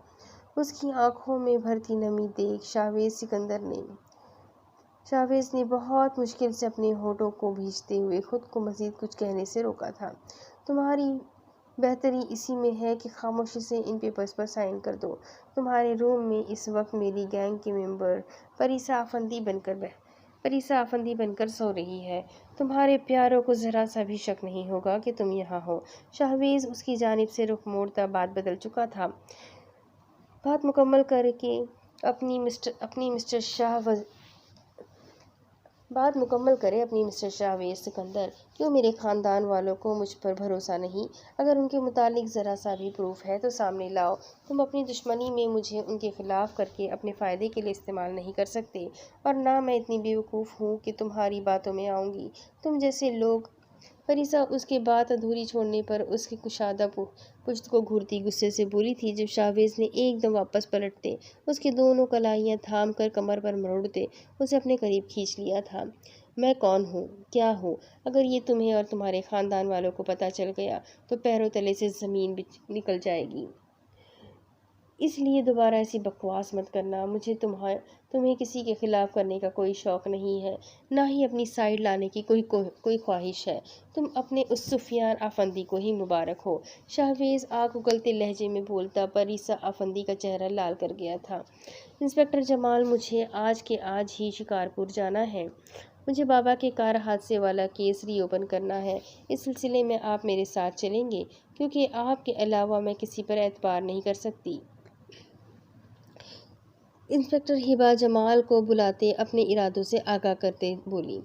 اس کی آنکھوں میں بھرتی نمی دیکھ شاویز نے بہت مشکل سے اپنے ہونٹوں کو بھینچتے ہوئے خود کو مزید کچھ کہنے سے روکا تھا۔ تمہاری بہتری اسی میں ہے کہ خاموشی سے ان پیپرز پر سائن کر دو۔ تمہارے روم میں اس وقت میری گینگ کے ممبر پریسا افندی بن کر سو رہی ہے۔ تمہارے پیاروں کو ذرا سا بھی شک نہیں ہوگا کہ تم یہاں ہو۔ شاویز اس کی جانب سے رخ موڑتا بات بدل چکا تھا۔ بات مکمل کرے اپنی مسٹر شاویز سکندر، کیوں میرے خاندان والوں کو مجھ پر بھروسہ نہیں؟ اگر ان کے متعلق ذرا سا بھی پروف ہے تو سامنے لاؤ۔ تم اپنی دشمنی میں مجھے ان کے خلاف کر کے اپنے فائدے کے لیے استعمال نہیں کر سکتے، اور نہ میں اتنی بیوقوف ہوں کہ تمہاری باتوں میں آؤں گی۔ تم جیسے لوگ۔ پریسا اس کے بات ادھوری چھوڑنے پر اس کی کشادہ پشت کو گھورتی غصے سے بولی تھی جب شاویز نے ایک دم واپس پلٹتے اس کی دونوں کلائیاں تھام کر کمر پر مروڑتے اسے اپنے قریب کھینچ لیا تھا۔ میں کون ہوں، کیا ہوں؟ اگر یہ تمہیں اور تمہارے خاندان والوں کو پتہ چل گیا تو پیروں تلے سے زمین نکل جائے گی۔ اس لیے دوبارہ ایسی بکواس مت کرنا۔ مجھے تمہیں کسی کے خلاف کرنے کا کوئی شوق نہیں ہے، نہ ہی اپنی سائیڈ لانے کی کوئی خواہش ہے۔ تم اپنے اس سفیان آفندی کو ہی مبارک ہو۔ شاویز آگ اگلتے لہجے میں بولتا پریسا آفندی کا چہرہ لال کر گیا تھا۔ انسپکٹر جمال، مجھے آج کے آج ہی شکارپور جانا ہے۔ مجھے بابا کے کار حادثے والا کیس ری اوپن کرنا ہے۔ اس سلسلے میں آپ میرے ساتھ چلیں گے؟ کیونکہ آپ کے علاوہ میں کسی پر اعتبار نہیں کر سکتی۔ انسپکٹر ہبا جمال کو بلاتے اپنے ارادوں سے آگاہ کرتے بولی۔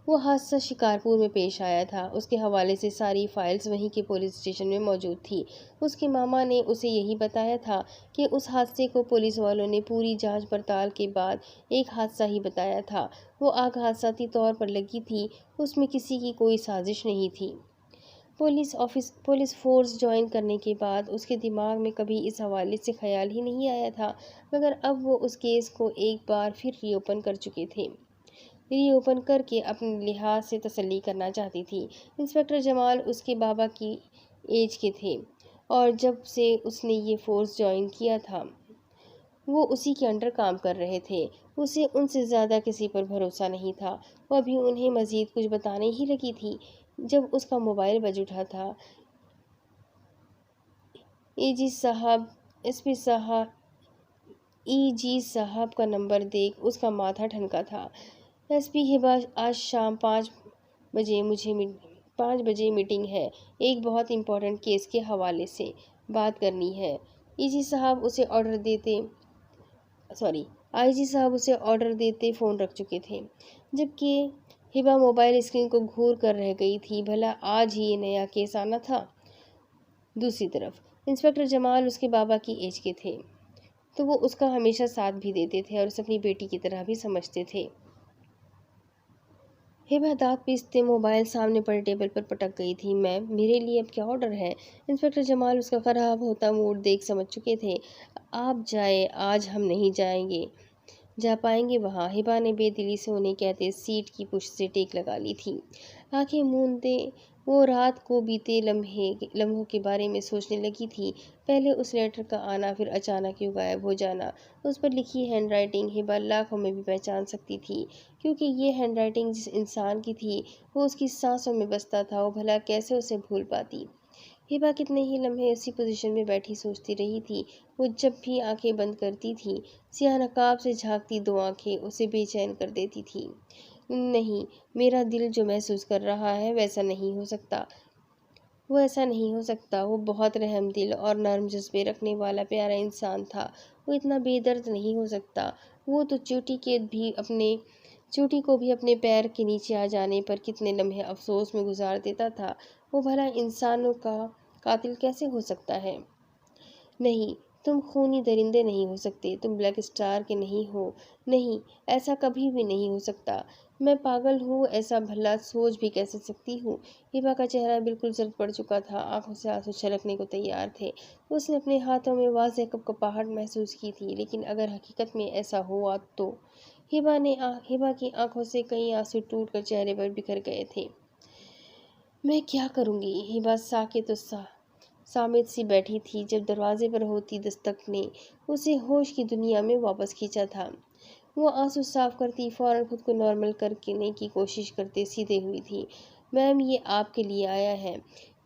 وہ حادثہ شکارپور میں پیش آیا تھا، اس کے حوالے سے ساری فائلز وہیں کے پولیس اسٹیشن میں موجود تھی۔ اس کے ماما نے اسے یہی بتایا تھا کہ اس حادثے کو پولیس والوں نے پوری جانچ پڑتال کے بعد ایک حادثہ ہی بتایا تھا۔ وہ آگ حادثاتی طور پر لگی تھی، اس میں کسی کی کوئی سازش نہیں تھی۔ پولیس فورس جوائن کرنے کے بعد اس کے دماغ میں کبھی اس حوالے سے خیال ہی نہیں آیا تھا، مگر اب وہ اس کیس کو ایک بار پھر ری اوپن کر چکے تھے۔ ری اوپن کر کے اپنے لحاظ سے تسلی کرنا چاہتی تھی۔ انسپکٹر جمال اس کے بابا کی ایج کے تھے، اور جب سے اس نے یہ فورس جوائن کیا تھا وہ اسی کے انڈر کام کر رہے تھے۔ اسے ان سے زیادہ کسی پر بھروسہ نہیں تھا۔ وہ ابھی انہیں مزید کچھ بتانے ہی لگی تھی جب اس کا موبائل بج اٹھا تھا۔ ای جی صاحب کا نمبر دیکھ اس کا ماتھا ٹھنکا تھا۔ ایس پی ہبا، آج شام 5 بجے میٹنگ ہے، ایک بہت امپورٹنٹ کیس کے حوالے سے بات کرنی ہے۔ آئی جی صاحب اسے آرڈر دیتے فون رکھ چکے تھے، جبکہ ہبا موبائل اسکرین کو گھور کر رہ گئی تھی۔ بھلا آج ہی یہ نیا کیس آنا تھا؟ دوسری طرف انسپکٹر جمال اس کے بابا کی ایج کے تھے، تو وہ اس کا ہمیشہ ساتھ بھی دیتے تھے اور اسے اپنی بیٹی کی طرح بھی سمجھتے تھے۔ ہبا دانت پیستے موبائل سامنے پڑے ٹیبل پر پٹک گئی تھی۔ میم، میرے لیے اب کیا آرڈر ہے؟ انسپکٹر جمال اس کا خراب ہوتا موڈ دیکھ سمجھ چکے تھے۔ آپ جائیں، آج ہم نہیں جا پائیں گے وہاں۔ ہبا نے بے دلی سے انہیں کہتے سیٹ کی پشت سے ٹیک لگا لی تھی۔ آنکھیں موندے وہ رات کو بیتے لمحوں کے بارے میں سوچنے لگی تھی۔ پہلے اس لیٹر کا آنا، پھر اچانک یوں غائب ہو جانا۔ اس پر لکھی ہینڈ رائٹنگ ہبا لاکھوں میں بھی پہچان سکتی تھی، کیونکہ یہ ہینڈ رائٹنگ جس انسان کی تھی وہ اس کی سانسوں میں بستا تھا، وہ بھلا کیسے اسے بھول پاتی؟ ہبا کتنے ہی لمحے اسی پوزیشن میں بیٹھی سوچتی رہی تھی۔ وہ جب بھی آنکھیں بند کرتی تھی، سیاہ نقاب سے جھانکتی 2 آنکھیں اسے بے چین کر دیتی تھیں۔ نہیں، میرا دل جو محسوس کر رہا ہے ویسا نہیں ہو سکتا۔ وہ ایسا نہیں ہو سکتا۔ وہ بہت رحم دل اور نرم جذبے رکھنے والا پیارا انسان تھا۔ وہ اتنا بے درد نہیں ہو سکتا۔ وہ تو چوٹی کو بھی اپنے پیر کے نیچے آ جانے پر کتنے لمحے افسوس میں گزار دیتا تھا۔ وہ بھلا انسانوں کا قاتل کیسے ہو سکتا ہے؟ نہیں، تم خونی درندے نہیں ہو سکتے، تم بلیک اسٹار کے نہیں ہو۔ نہیں، ایسا کبھی بھی نہیں ہو سکتا۔ میں پاگل ہوں، ایسا بھلا سوچ بھی کیسے سکتی ہوں؟ ہبا کا چہرہ بالکل زرد پڑ چکا تھا، آنکھوں سے آنسو چھلکنے کو تیار تھے۔ اس نے اپنے ہاتھوں میں واضح کپکپاہٹ محسوس کی تھی، لیکن اگر حقیقت میں ایسا ہوا تو؟ ہبا کی آنکھوں سے کئی آنسو ٹوٹ کر چہرے پر بکھر گئے تھے۔ میں کیا کروں گی؟ ہبا ساکت و صامت سی بیٹھی تھی جب دروازے پر ہوتی دستک نے اسے ہوش کی دنیا میں واپس کھینچا تھا۔ وہ آنسو صاف کرتی فوراً خود کو نارمل کرنے کی کوشش کرتے سیدھے ہوئی تھی۔ میم، یہ آپ کے لیے آیا ہے۔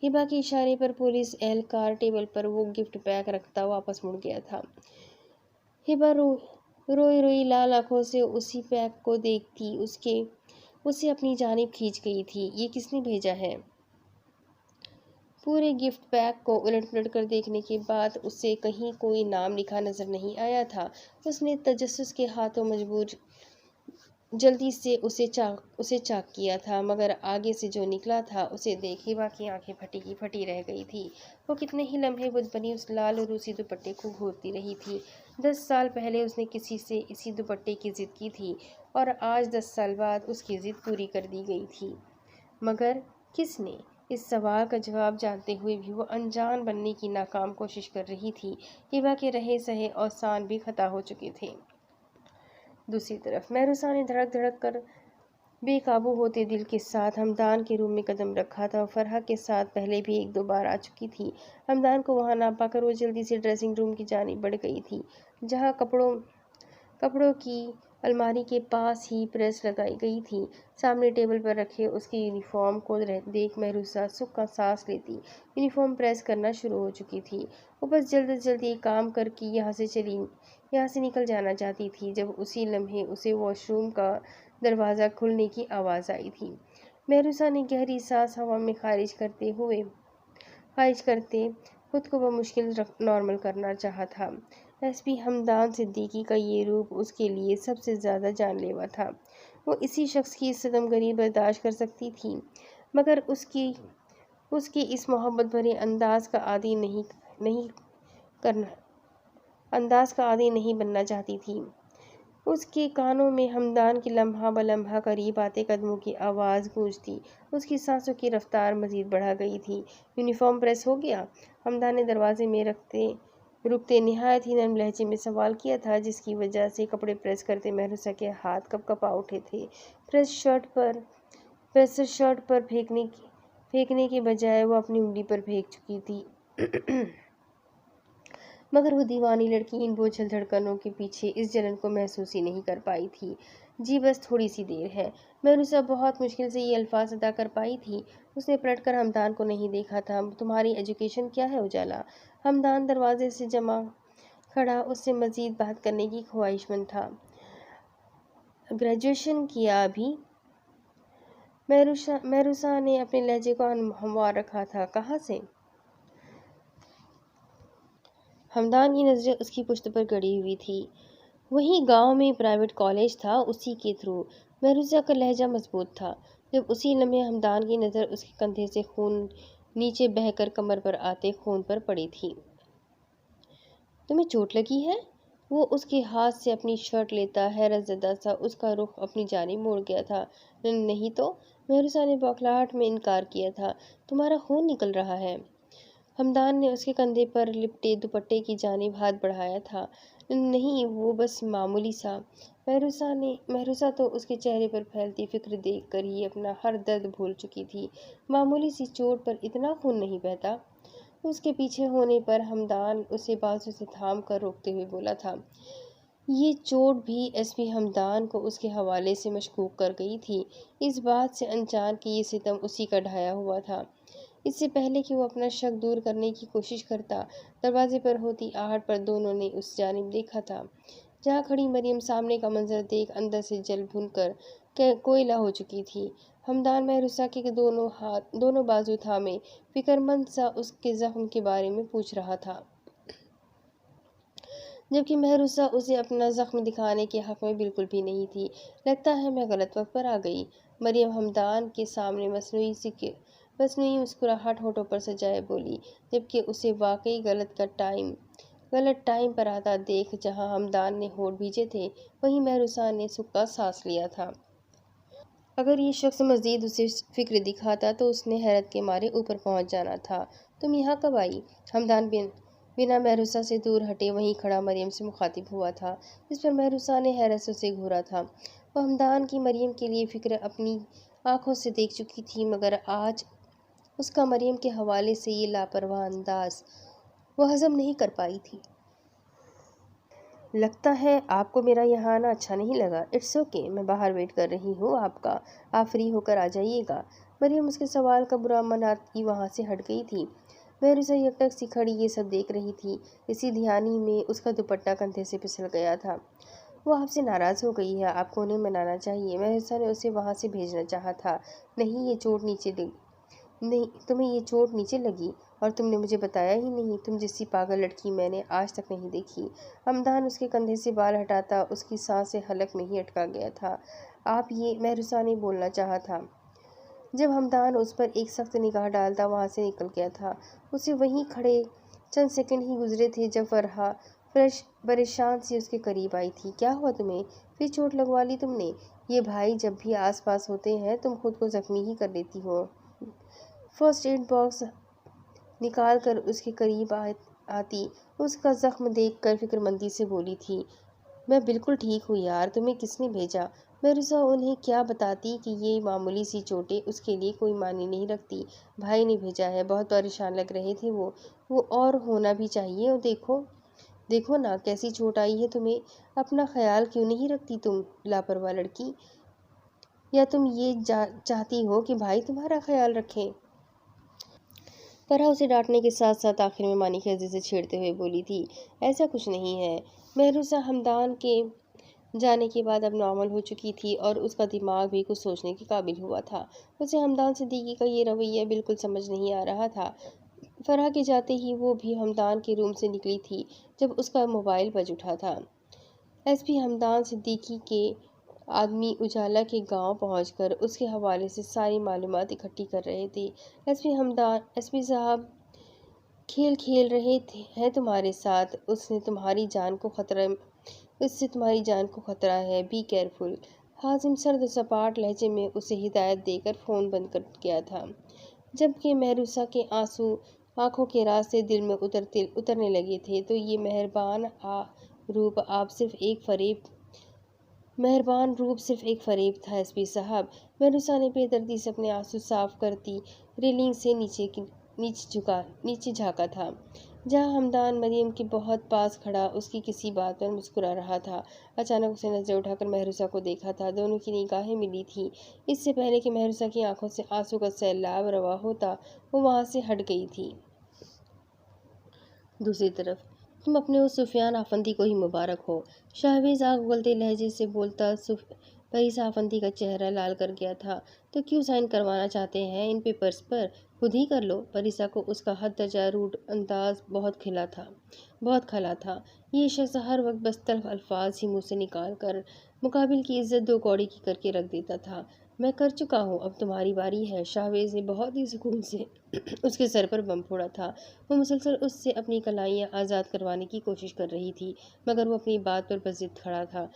ہبا کے اشارے پر پولیس اہلکار ٹیبل پر وہ گفٹ پیک رکھتا واپس مڑ گیا تھا۔ ہبا روئی روئی لال آنکھوں سے اسی پیک کو دیکھتی اسے اپنی جانب کھینچ گئی تھی۔ یہ کس نے بھیجا ہے؟ پورے گفٹ پیک کو الٹ پلٹ کر دیکھنے کے بعد اسے کہیں کوئی نام لکھا نظر نہیں آیا تھا۔ اس نے تجسس کے ہاتھوں مجبور جلدی سے اسے چاک کیا تھا، مگر آگے سے جو نکلا تھا اسے دیکھ ہبا کی آنکھیں پھٹی کی پھٹی رہ گئی تھی۔ وہ کتنے ہی لمحے بت بنی اس لال روسی دوپٹے کو گھورتی رہی تھی۔ 10 سال پہلے اس نے کسی سے اسی دوپٹے کی ضد کی تھی اور آج 10 سال بعد اس کی ضد پوری کر دی گئی تھی۔ مگر کس نے؟ اس سوال کا جواب جانتے ہوئے بھی وہ انجان بننے کی ناکام کوشش کر رہی تھی۔ ہبا کے رہے سہے اوسان بھی خطا ہو چکے تھے۔ دوسری طرف مہروسہ نے دھڑک دھڑک کر بے قابو ہوتے دل کے ساتھ ہمدان کے روم میں قدم رکھا تھا۔ فرحہ کے ساتھ پہلے بھی 1-2 بار آ چکی تھی۔ ہمدان کو وہاں نہ پا کر وہ جلدی سے ڈریسنگ روم کی جانب بڑھ گئی تھی، جہاں کپڑوں کی الماری کے پاس ہی پریس لگائی گئی تھی۔ سامنے ٹیبل پر رکھے اس کے یونیفارم کو دیکھ مہروسہ سکھ کا سانس لیتی۔ یونیفارم پریس کرنا شروع ہو چکی تھی۔ وہ بس جلد از جلد یہ کام کر کے یہاں سے نکل جانا چاہتی تھی جب اسی لمحے اسے واش روم کا دروازہ کھلنے کی آواز آئی تھی۔ مہروسہ نے گہری سانس ہوا میں خارج کرتے خود کو بمشکل نارمل کرنا چاہا تھا۔ ایس پی ہمدان صدیقی کا یہ روپ اس کے لیے سب سے زیادہ جان لیوا تھا۔ وہ اسی شخص کی ستم گری برداشت کر سکتی تھی، مگر اس کے اس محبت بھرے انداز کا عادی نہیں بننا چاہتی تھی۔ اس کے کانوں میں ہمدان کی لمحہ بلمحہ قریب آتے قدموں کی آواز گونجتی۔ اس کی سانسوں کی رفتار مزید بڑھ گئی تھی۔ یونیفارم پریس ہو گیا؟ ہمدان نے دروازے میں رکتے نہایت ہی نرم لہجے میں سوال کیا تھا، جس کی وجہ سے کپڑے پریس کرتے مہروسہ کے ہاتھ کپا اٹھے تھے۔ پریسر شرٹ پر پھینکنے کے بجائے وہ اپنی انگلی پر پھینک چکی تھی۔ مگر وہ دیوانی لڑکی ان بوجھل دھڑکنوں کے پیچھے اس جلن کو محسوس ہی نہیں کر پائی تھی۔ جی بس تھوڑی سی دیر ہے۔ مہروسہ بہت مشکل سے یہ الفاظ ادا کر پائی تھی۔ اس نے پلٹ کر ہمدان کو نہیں دیکھا تھا۔ تمہاری ایجوکیشن کیا ہے اجالا؟ ہمدان دروازے سے جمع کھڑا اس سے مزید بات کرنے کی خواہشمند تھا۔ گریجویشن کیا ابھی؟ مہروسہ نے اپنے لہجے کو ہموار رکھا تھا۔ کہاں سے؟ ہمدان کی نظریں اس کی پشت پر گڑی ہوئی تھی۔ وہیں گاؤں میں پرائیویٹ کالج تھا، اسی کے تھرو۔ مہروسہ کا لہجہ مضبوط تھا۔ جب اسی لمحے ہمدان کی نظر اس کے کندھے سے خون نیچے بہہ کر کمر پر آتے خون پر پڑی تھی۔ تمہیں چوٹ لگی ہے؟ وہ اس کے ہاتھ سے اپنی شرٹ لیتا حیرت زدہ سا اس کا رخ اپنی جانب موڑ گیا تھا۔ نہیں تو، مہروسہ نے بوکھلاہٹ میں انکار کیا تھا۔ تمہارا خون نکل رہا ہے۔ ہمدان نے اس کے کندھے پر لپٹے دوپٹے کی جانب ہاتھ بڑھایا تھا۔ نہیں، وہ بس معمولی سا۔ مہروسہ تو اس کے چہرے پر پھیلتی فکر دیکھ کر ہی اپنا ہر درد بھول چکی تھی۔ معمولی سی چوٹ پر اتنا خون نہیں بہتا؟ اس کے پیچھے ہونے پر ہمدان اسے بازو سے تھام کر روکتے ہوئے بولا تھا۔ یہ چوٹ بھی ایس پی ہمدان کو اس کے حوالے سے مشکوک کر گئی تھی، اس بات سے انجان کہ یہ ستم اسی کا ڈھایا ہوا تھا۔ اس سے پہلے کہ وہ اپنا شک دور کرنے کی کوشش کرتا، دروازے پر ہوتی آہٹ پر دونوں نے اس جانب دیکھا تھا، جہاں کھڑی مریم سامنے کا منظر دیکھ اندر سے جل بھن کر کوئلہ ہو چکی تھی۔ ہمدان مہروسہ کے دونوں بازو تھامے فکر مند سا اس کے زخم کے بارے میں پوچھ رہا تھا، جبکہ مہروسہ اسے اپنا زخم دکھانے کے حق میں بالکل بھی نہیں تھی۔ لگتا ہے میں غلط وقت پر آ گئی، مریم ہمدان کے سامنے مصنوعی مسکراہٹ ہونٹوں پر سجائے بولی، جبکہ اسے واقعی غلط ٹائم پر آتا دیکھ جہاں ہمدان نے ہونٹ بھیجے تھے وہیں مہروسہ نے سکا سانس لیا تھا۔ اگر یہ شخص مزید اسے فکر دکھاتا تو اس نے حیرت کے مارے اوپر پہنچ جانا تھا۔ تم یہاں کب آئی؟ ہمدان بنا مہروسہ سے دور ہٹے وہیں کھڑا مریم سے مخاطب ہوا تھا، جس پر مہروسہ نے حیرت سے اسے گھورا تھا۔ وہ ہمدان کی مریم کے لیے فکر اپنی آنکھوں سے دیکھ چکی تھی، مگر آج اس کا مریم کے حوالے سے یہ لاپرواہ انداز وہ ہضم نہیں کر پائی تھی۔ لگتا ہے آپ کو میرا یہاں آنا اچھا نہیں لگا۔ اٹس اوکے، میں باہر ویٹ کر رہی ہوں آپ کا، آپ فری ہو کر آ جائیے گا۔ مریم اس کے سوال کا برا مناتی وہاں سے ہٹ گئی تھی۔ مہروسہ یکٹک سی کھڑی یہ سب دیکھ رہی تھی۔ اسی دھیانی میں اس کا دوپٹہ کندھے سے پھسل گیا تھا۔ وہ آپ سے ناراض ہو گئی ہے، آپ کو انہیں منانا چاہیے۔ مہروسہ نے اسے وہاں سے بھیجنا چاہا تھا۔ نہیں، تمہیں یہ چوٹ نیچے لگی اور تم نے مجھے بتایا ہی نہیں، تم جیسی پاگل لڑکی میں نے آج تک نہیں دیکھی۔ ہمدان اس کے کندھے سے بال ہٹاتا اس کی سانسیں حلق میں ہی اٹکا گیا تھا۔ آپ یہ مہروسہ نے بولنا چاہا تھا، جب ہمدان اس پر ایک سخت نگاہ ڈالتا وہاں سے نکل گیا تھا۔ اسے وہیں کھڑے چند سیکنڈ ہی گزرے تھے جب فرحہ پریشان سی اس کے قریب آئی تھی۔ کیا ہوا تمہیں؟ پھر چوٹ لگوا لی تم نے؟ یہ بھائی جب بھی آس پاس ہوتے ہیں تم خود کو زخمی ہی کر لیتی ہو۔ فرسٹ ایڈ باکس نکال کر اس کے قریب آتی اس کا زخم دیکھ کر فکر مندی سے بولی تھی، میں بالکل ٹھیک ہوں یار، تمہیں کس نے بھیجا؟ مہروسہ انہیں کیا بتاتی کہ یہ معمولی سی چوٹیں اس کے لیے کوئی معنی نہیں رکھتی۔ بھائی نے بھیجا ہے، بہت پریشان لگ رہے تھے وہ اور ہونا بھی چاہیے۔ اور دیکھو نا کیسی چوٹ آئی ہے تمہیں، اپنا خیال کیوں نہیں رکھتی تم لاپرواہ لڑکی؟ یا تم یہ چاہتی ہو کہ بھائی تمہارا خیال رکھیں؟ فرحہ اسے ڈانٹنے کے ساتھ ساتھ آخر میں مانی خیزے سے چھیڑتے ہوئے بولی تھی، ایسا کچھ نہیں ہے۔ مہروسہ ہمدان کے جانے کے بعد اب نارمل ہو چکی تھی اور اس کا دماغ بھی کچھ سوچنے کے قابل ہوا تھا۔ اسے ہمدان صدیقی کا یہ رویہ بالکل سمجھ نہیں آ رہا تھا۔ فرحہ کے جاتے ہی وہ بھی ہمدان کے روم سے نکلی تھی جب اس کا موبائل بج اٹھا تھا۔ ایس پی ہمدان صدیقی کے آدمی اجالا کے گاؤں پہنچ کر اس کے حوالے سے ساری معلومات اکٹھی کر رہے تھے۔ ایس پی صاحب کھیل کھیل رہے ہیں تمہارے ساتھ، اس سے تمہاری جان کو خطرہ ہے، بی کیئرفل۔ حازم سرد و سپاٹ لہجے میں اسے ہدایت دے کر فون بند کر گیا تھا، جبکہ مہروسہ کے آنسو آنکھوں کے راستے دل میں اترنے لگے تھے۔ تو یہ مہربان روپ صرف ایک فریب تھا ایس پی صاحب؟ مہروسہ نے بے دردی سے اپنے آنسو صاف کرتی ریلنگ سے نیچے جھانکا تھا، جہاں ہمدان مریم کے بہت پاس کھڑا اس کی کسی بات پر مسکرا رہا تھا۔ اچانک اسے نظریں اٹھا کر مہروسہ کو دیکھا تھا۔ دونوں کی نگاہیں ملی تھیں۔ اس سے پہلے کہ مہروسہ کی آنکھوں سے آنسو کا سیلاب رواں ہوتا وہ وہاں سے ہٹ گئی تھی۔ دوسری طرف تم اپنے اس سفیان آفندی کو ہی مبارک ہو، شاہویز آگ اگلتے لہجے سے بولتا۔ پریسا آفندی کا چہرہ لال کر گیا تھا۔ تو کیوں سائن کروانا چاہتے ہیں ان پیپرز پر؟ خود ہی کر لو۔ پریسا کو اس کا حد درجہ روڈ انداز بہت کھلا تھا۔ یہ شخص ہر وقت بس تلخ الفاظ ہی منہ سے نکال کر مقابل کی عزت دو کوڑی کی کر کے رکھ دیتا تھا۔ میں کر چکا ہوں، اب تمہاری باری ہے۔ شاہویز نے بہت ہی سکون سے اس کے سر پر بم پھوڑا تھا۔ وہ مسلسل اس سے اپنی کلائیاں آزاد کروانے کی کوشش کر رہی تھی، مگر وہ اپنی بات پر بضد کھڑا تھا۔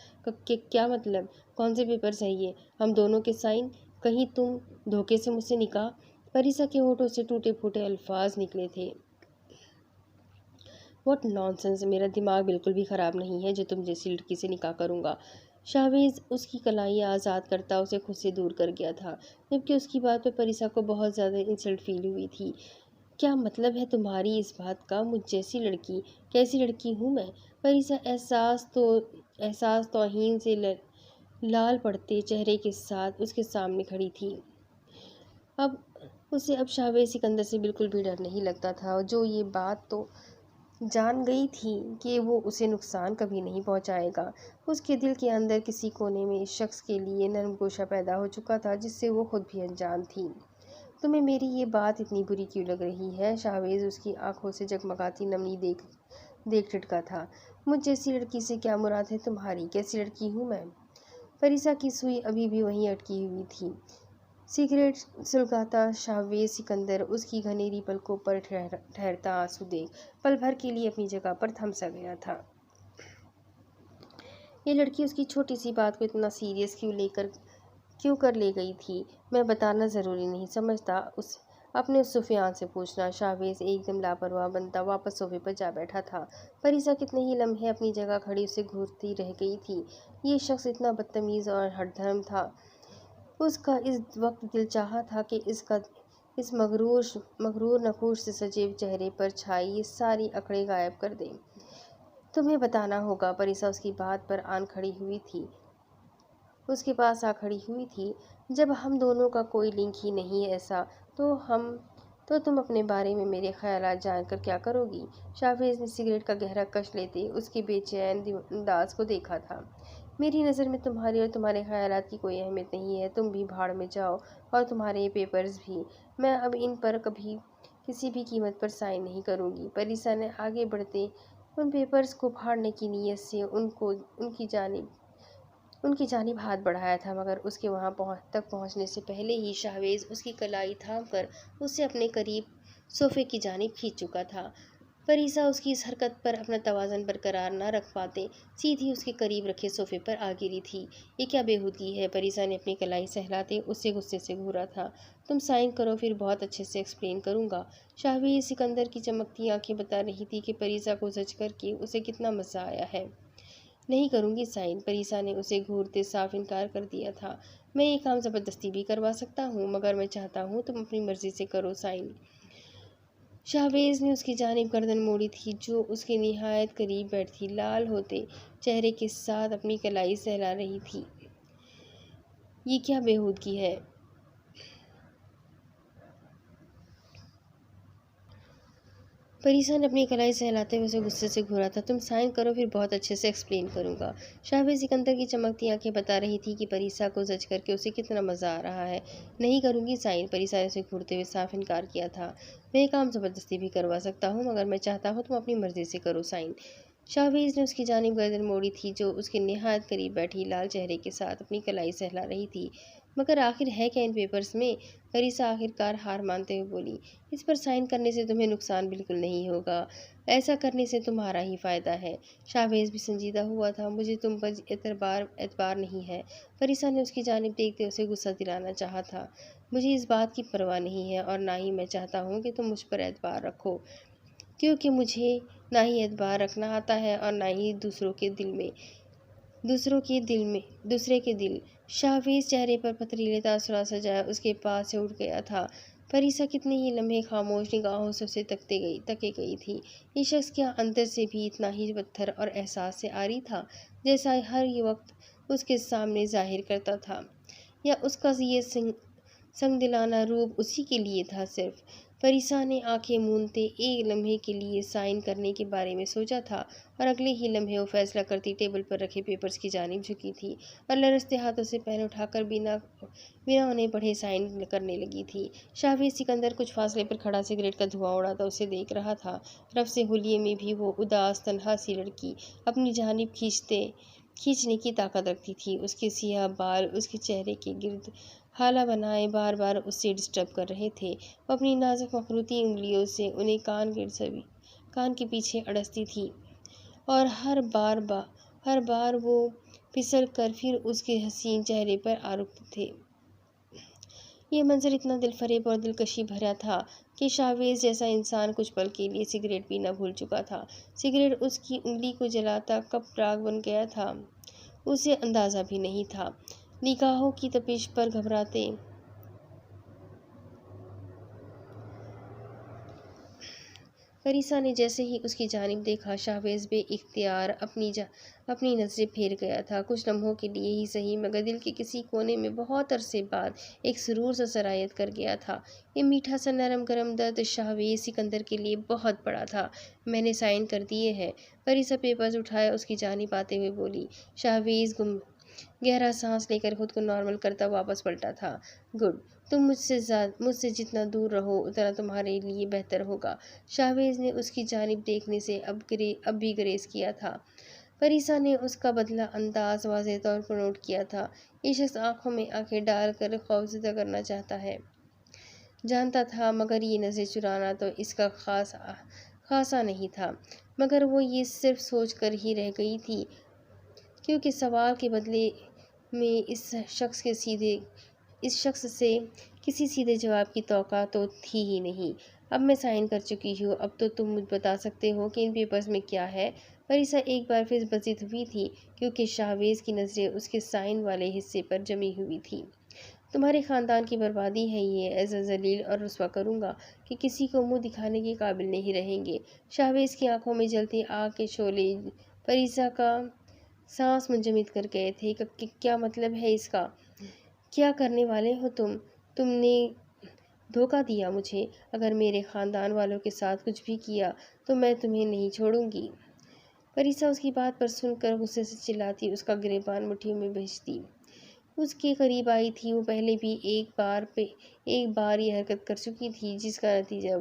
کیا مطلب؟ کون سے پیپرز ہیں یہ؟ ہم دونوں کے سائن؟ کہیں تم دھوکے سے مجھ سے نکاح؟ پریسا کے ہونٹوں سے ٹوٹے پھوٹے الفاظ نکلے تھے۔ What naan sense! میرا دماغ بالکل بھی خراب نہیں ہے جو تم جیسی لڑکی سے نکاح کروں گا۔ شاہویز اس کی کلائیاں آزاد کرتا اسے خود سے دور کر گیا تھا، جبکہ اس کی بات پر پریسا کو بہت زیادہ انسلٹ فیل ہوئی تھی۔ کیا مطلب ہے تمہاری اس بات کا؟ مجھ جیسی لڑکی؟ کیسی لڑکی ہوں میں؟ پریسا احساس توہین سے لال پڑتے چہرے کے ساتھ اس کے سامنے کھڑی تھی۔ اسے اب شاہویز سکندر سے بالکل بھی ڈر نہیں لگتا تھا، جو یہ بات تو جان گئی تھی کہ وہ اسے نقصان کبھی نہیں پہنچائے گا۔ اس کے دل کے اندر کسی کونے میں اس شخص کے لیے نرم گوشہ پیدا ہو چکا تھا جس سے وہ خود بھی انجان تھی۔ تمہیں میری یہ بات اتنی بری کیوں لگ رہی ہے؟ شاہویز اس کی آنکھوں سے جگمگاتی نمنی دیکھ ٹھٹکا تھا۔ مجھ جیسی لڑکی سے کیا مراد ہے تمہاری؟ کیسی لڑکی ہوں میں؟ پریسا کی سوئی ابھی بھی وہیں اٹکی ہوئی تھی۔ سگریٹ سلگاتا شاہویز سکندر اس کی گھنیری پلکوں پر ٹھہرتا آنسو دیکھ پل بھر کے لیے اپنی جگہ پر تھم سا گیا تھا۔ یہ لڑکی اس کی چھوٹی سی بات کو اتنا سیریس کیوں کر لے گئی تھی؟ میں بتانا ضروری نہیں سمجھتا اپنے اس سفیان سے پوچھنا۔ شاہویز ایک دم لاپرواہ بنتا واپس صوفے پر جا بیٹھا تھا۔ پریسا کتنے ہی لمحے اپنی جگہ کھڑی اسے گھورتی رہ گئی تھی۔ یہ شخص اتنا بدتمیز اور ہٹ دھرم تھا۔ اس کا اس وقت دل چاہا تھا کہ اس مغرور نقوش سے سجے چہرے پر چھائی یہ ساری اکڑیں غائب کر دے۔ تمہیں بتانا ہوگا۔ پریسا اس کی بات پر اس کے پاس آ کھڑی ہوئی تھی۔ جب ہم دونوں کا کوئی لنک ہی نہیں ہے ایسا تو تم اپنے بارے میں میرے خیالات جان کر کیا کرو گی؟ شاہویز نے سگریٹ کا گہرا کش لیتے اس کے بے چین انداز کو دیکھا تھا۔ میری نظر میں تمہاری اور تمہارے خیالات کی کوئی اہمیت نہیں ہے۔ تم بھی بھاڑ میں جاؤ اور تمہارے یہ پیپرز بھی۔ میں اب ان پر کبھی کسی بھی قیمت پر سائن نہیں کروں گی۔ پریسا نے آگے بڑھتے ان پیپرز کو پھاڑنے کی نیت سے ان کی جانب ہاتھ بڑھایا تھا، مگر اس کے وہاں تک پہنچنے سے پہلے ہی شاہویز اس کی کلائی تھام کر اسے اپنے قریب صوفے کی جانب کھینچ چکا تھا۔ پریسا اس کی اس حرکت پر اپنا توازن برقرار نہ رکھ پاتے سیدھی اس کے قریب رکھے صوفے پر آ گری تھی۔ یہ کیا بےہودگی ہے؟ پریسا نے اپنی کلائی سہلاتے اسے غصے سے گھورا تھا۔ تم سائن کرو پھر بہت اچھے سے ایکسپلین کروں گا۔ شاہویز سکندر کی چمکتی آنکھیں بتا رہی تھی کہ پریسا کو زج کر کے اسے کتنا مزہ آیا ہے۔ نہیں کروں گی سائن۔ پریسا نے اسے گھورتے صاف انکار کر دیا تھا۔ میں یہ کام زبردستی بھی کروا سکتا ہوں، مگر میں چاہتا ہوں تم اپنی مرضی سے کرو سائن۔ شاہویز نے اس کی جانب گردن موڑی تھی جو اس کے نہایت قریب بیٹھی لال ہوتے چہرے کے ساتھ اپنی کلائی سہلا رہی تھی۔ یہ کیا بےہودگی ہے؟ پریسا نے اپنی کلائی سہلاتے ہوئے اسے غصے سے گھورا تھا۔ تم سائن کرو پھر بہت اچھے سے ایکسپلین کروں گا۔ شاہویز سکندر کی چمکتی آنکھیں بتا رہی تھی کہ پریسا کو زج کر کے اسے کتنا مزہ آ رہا ہے۔ نہیں کروں گی سائن۔ پریسا نے اسے گھورتے ہوئے صاف انکار کیا تھا۔ میں یہ کام زبردستی بھی کروا سکتا ہوں، مگر میں چاہتا ہوں تم اپنی مرضی سے کرو سائن۔ شاہویز نے اس کی جانب گردن موڑی تھی جو اس کے نہایت قریب بیٹھی لال چہرے کے ساتھ اپنی کلائی سہلا رہی تھی۔ مگر آخر ہے کیا ان پیپرز میں؟ پریسا آخرکار ہار مانتے ہوئے بولی۔ اس پر سائن کرنے سے تمہیں نقصان بالکل نہیں ہوگا، ایسا کرنے سے تمہارا ہی فائدہ ہے۔ شاہویز بھی سنجیدہ ہوا تھا۔ مجھے تم پر اعتبار نہیں ہے۔ پریسا نے اس کی جانب دیکھتے اسے غصہ دلانا چاہا تھا۔ مجھے اس بات کی پرواہ نہیں ہے اور نہ ہی میں چاہتا ہوں کہ تم مجھ پر اعتبار رکھو، کیونکہ مجھے نہ ہی اعتبار رکھنا آتا ہے اور نہ ہی دوسرے کے دل۔ شاہویز چہرے پر پتھریلے تاثرات سجائے اس کے پاس سے اٹھ گیا تھا۔ پریسا کتنے ہی لمحے خاموش نگاہوں سے اسے تکے گئی تھی۔ یہ شخص کیا اندر سے بھی اتنا ہی پتھر اور احساس سے عاری تھا جیسا ہر وقت اس کے سامنے ظاہر کرتا تھا، یا اس کا یہ سنگ دلانہ روپ اسی کے لیے تھا صرف؟ پریسا نے آنکھیں مونتے ایک لمحے کے لیے سائن کرنے کے بارے میں سوچا تھا اور اگلے ہی لمحے وہ فیصلہ کرتی ٹیبل پر رکھے پیپرز کی جانب جھکی تھی اور لرزتے ہاتھوں سے پین اٹھا کر بنا انہیں پڑھے سائن کرنے لگی تھی۔ شاہویز سکندر کچھ فاصلے پر کھڑا سگریٹ کا دھواں اڑاتا اسے دیکھ رہا تھا۔ رفس حلیے میں بھی وہ اداس تنہا سی لڑکی اپنی جانب کھینچنے کی طاقت رکھتی تھی۔ اس کے سیاہ بال اس کے چہرے کے گرد ہالہ بنائے بار بار اسے ڈسٹرب کر رہے تھے۔ وہ اپنی نازک مخروطی انگلیوں سے انہیں کان کے پیچھے اڑستی تھی اور ہر بار وہ پھسل کر پھر اس کے حسین چہرے پر آ رکتے تھے۔ یہ منظر اتنا دل فریب اور دلکشی بھرا تھا کہ شاہویز جیسا انسان کچھ پل کے لیے سگریٹ پینا بھول چکا تھا۔ سگریٹ اس کی انگلی کو جلاتا کب راکھ بن گیا تھا اسے اندازہ بھی نہیں تھا۔ نگاہوں کی تپش پر گھبراتے فریسا نے جیسے ہی اس کی جانب دیکھا، شاہویز بے اختیار اپنی نظریں پھیر گیا تھا۔ کچھ لمحوں کے لیے ہی صحیح، مگر دل کے کسی کونے میں بہت عرصے بعد ایک سرور سا سرایت کر گیا تھا۔ یہ میٹھا سا نرم گرم درد شاہویز سکندر کے لیے بہت بڑا تھا۔ میں نے سائن کر دیے ہیں۔ فریسا پیپرز اٹھایا اس کی جانب آتے ہوئے بولی۔ شاہویز گہرا سانس لے کر خود کو نارمل کرتا واپس پلٹا تھا۔ گڈ، تم مجھ سے جتنا دور رہو اتنا تمہارے لیے بہتر ہوگا۔ شاہویز نے اس کی جانب دیکھنے سے اب بھی گریز کیا تھا۔ فریسا نے اس کا بدلہ انداز واضح طور پر نوٹ کیا تھا۔ یہ شخص آنکھوں میں آنکھیں ڈال کر خوفزدہ کرنا چاہتا ہے، جانتا تھا، مگر یہ نظریں چرانا تو اس کا خاصا نہیں تھا۔ مگر وہ یہ صرف سوچ کر ہی رہ گئی تھی، کیونکہ سوال کے بدلے میں اس شخص سے کسی سیدھے جواب کی توقع تو تھی ہی نہیں۔ اب میں سائن کر چکی ہوں، اب تو تم مجھے بتا سکتے ہو کہ ان پیپرز میں کیا ہے۔ فریسا ایک بار پھر بزدل ہوئی تھی، کیونکہ شاہویز کی نظریں اس کے سائن والے حصے پر جمی ہوئی تھیں۔ تمہارے خاندان کی بربادی ہے یہ، ایسا ذلیل اور رسوا کروں گا کہ کسی کو منہ دکھانے کے قابل نہیں رہیں گے۔ شاہویز کی آنکھوں میں جلتی آگ کے شعلے فریسا کا سانس منجمد کر گئے تھے۔ کیا مطلب ہے اس کا؟ کیا کرنے والے ہو تم؟ تم نے دھوکہ دیا مجھے۔ اگر میرے خاندان والوں کے ساتھ کچھ بھی کیا تو میں تمہیں نہیں چھوڑوں گی۔ فریسا اس کی بات پر سن کر غصے سے چلاتی اس کا گریبان مٹھیوں میں بھیجتی اس کے قریب آئی تھی۔ وہ پہلے بھی ایک بار یہ حرکت کر چکی تھی، جس کا نتیجہ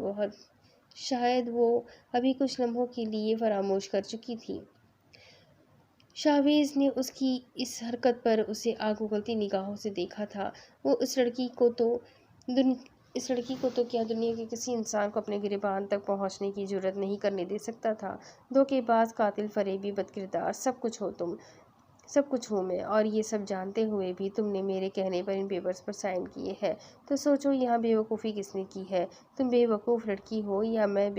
شاید وہ ابھی کچھ لمحوں کے لیے فراموش کر چکی تھی۔ شاہویز نے اس کی اس حرکت پر اسے آگ اگلتی نگاہوں سے دیکھا تھا۔ وہ اس لڑکی کو تو کیا دنیا کے کسی انسان کو اپنے گریبان تک پہنچنے کی جرات نہیں کرنے دے سکتا تھا۔ دھوکے باز، قاتل، فریبی، بدکردار، سب کچھ ہوں میں، اور یہ سب جانتے ہوئے بھی تم نے میرے کہنے پر ان پیپرز پر سائن کیے ہیں۔ تو سوچو یہاں بے وقوفی کس نے کی ہے؟ تم بے وقوف لڑکی ہو یا میں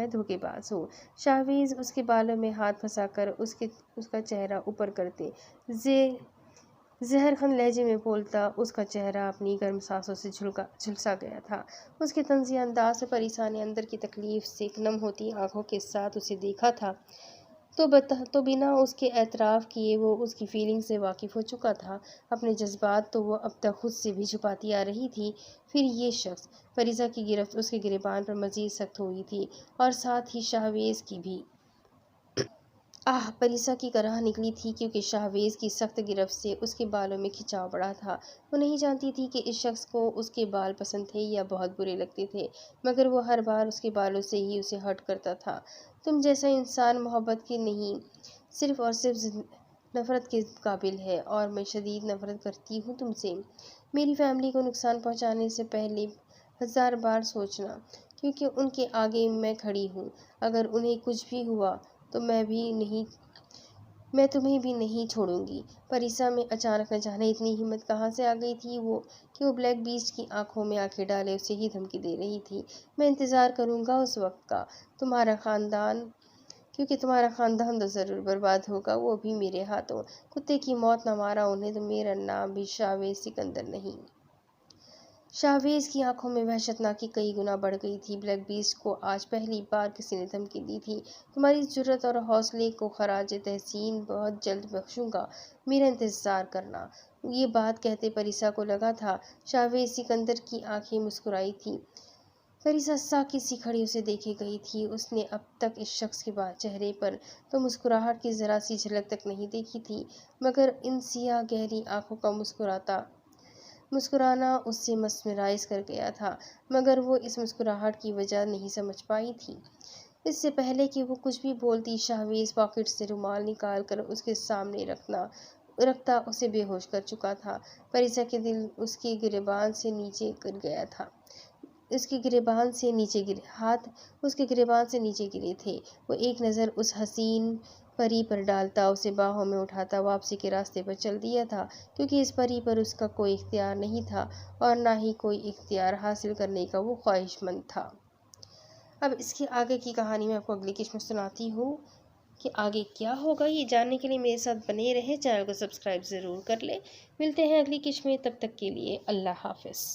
دھوکے باز ہوں؟ شاہویز اس کے بالوں میں ہاتھ پھنسا کر اس کا چہرہ اوپر کرتے زہرخند لہجے میں بولتا۔ اس کا چہرہ اپنی گرم سانسوں سے جھلسا گیا تھا۔ اس کے طنزیہ انداز سے فریسا نے اندر کی تکلیف سے نم ہوتی آنکھوں کے ساتھ اسے دیکھا تھا، تو بنا اس کے اعتراف کیے وہ اس کی فیلنگ سے واقف ہو چکا تھا۔ اپنے جذبات تو وہ اب تک خود سے بھی چھپاتی آ رہی تھی، پھر یہ شخص۔ فریسا کی گرفت اس کے گریبان پر مزید سخت ہوئی تھی، اور ساتھ ہی شاہویز کی بھی۔ فریسا کی کراہ نکلی تھی، کیونکہ شاہویز کی سخت گرفت سے اس کے بالوں میں کھچاؤ بڑھا تھا۔ وہ نہیں جانتی تھی کہ اس شخص کو اس کے بال پسند تھے یا بہت برے لگتے تھے، مگر وہ ہر بار اس کے بالوں سے ہی اسے ہرٹ کرتا تھا۔ تم جیسا انسان محبت کے نہیں، صرف اور صرف نفرت کے قابل ہے، اور میں شدید نفرت کرتی ہوں تم سے۔ میری فیملی کو نقصان پہنچانے سے پہلے 1000 بار سوچنا، کیونکہ ان کے آگے میں کھڑی ہوں۔ اگر انہیں کچھ بھی ہوا تو میں تمہیں بھی نہیں چھوڑوں گی۔ فریسا میں اچانک نہ جانے اتنی ہمت کہاں سے آ گئی تھی کہ وہ بلیک بیسٹ کی آنکھوں میں آنکھیں ڈالے اسے ہی دھمکی دے رہی تھی۔ میں انتظار کروں گا اس وقت کا، کیونکہ تمہارا خاندان تو ضرور برباد ہوگا، وہ بھی میرے ہاتھوں۔ کتے کی موت نہ مارا انہیں تو میرا نام بھی شاہویز سکندر نہیں۔ شاہویز کی آنکھوں میں وحشتناکی کئی گنا بڑھ گئی تھی۔ بلیک بیسٹ کو آج پہلی بار کسی نے دھمکی دی تھی۔ تمہاری جرات اور حوصلے کو خراج تحسین بہت جلد بخشوں گا، میرا انتظار کرنا۔ یہ بات کہتے فریسا کو لگا تھا شاہویز سکندر کی آنکھیں مسکرائی تھیں۔ فریسا ساکت سی کھڑی اسے دیکھے گئی تھی۔ اس نے اب تک اس شخص کے چہرے پر تو مسکراہٹ کی ذرا سی جھلک تک نہیں دیکھی تھی، مگر ان سیاہ گہری آنکھوں کا مسکرانا اس سے مسمرائز کر گیا تھا، مگر وہ اس مسکراہٹ کی وجہ نہیں سمجھ پائی تھی۔ اس سے پہلے کہ وہ کچھ بھی بولتی، شاہویز پاکٹ سے رومال نکال کر اس کے سامنے رکھتا اسے بے ہوش کر چکا تھا۔ فریسا کے دل اس کے گریبان سے نیچے گر گیا تھا۔ ہاتھ اس کے گریبان سے نیچے گرے تھے۔ وہ ایک نظر اس حسین پری پر ڈالتا، اسے باہوں میں اٹھاتا واپسی کے راستے پر چل دیا تھا، کیونکہ اس پری پر اس کا کوئی اختیار نہیں تھا، اور نہ ہی کوئی اختیار حاصل کرنے کا وہ خواہش مند تھا۔ اب اس کے آگے کی کہانی میں آپ کو اگلی قسط میں سناتی ہوں کہ آگے کیا ہوگا۔ یہ جاننے کے لیے میرے ساتھ بنے رہے، چینل کو سبسکرائب ضرور کر لیں۔ ملتے ہیں اگلی قسط میں، تب تک کے لیے اللہ حافظ۔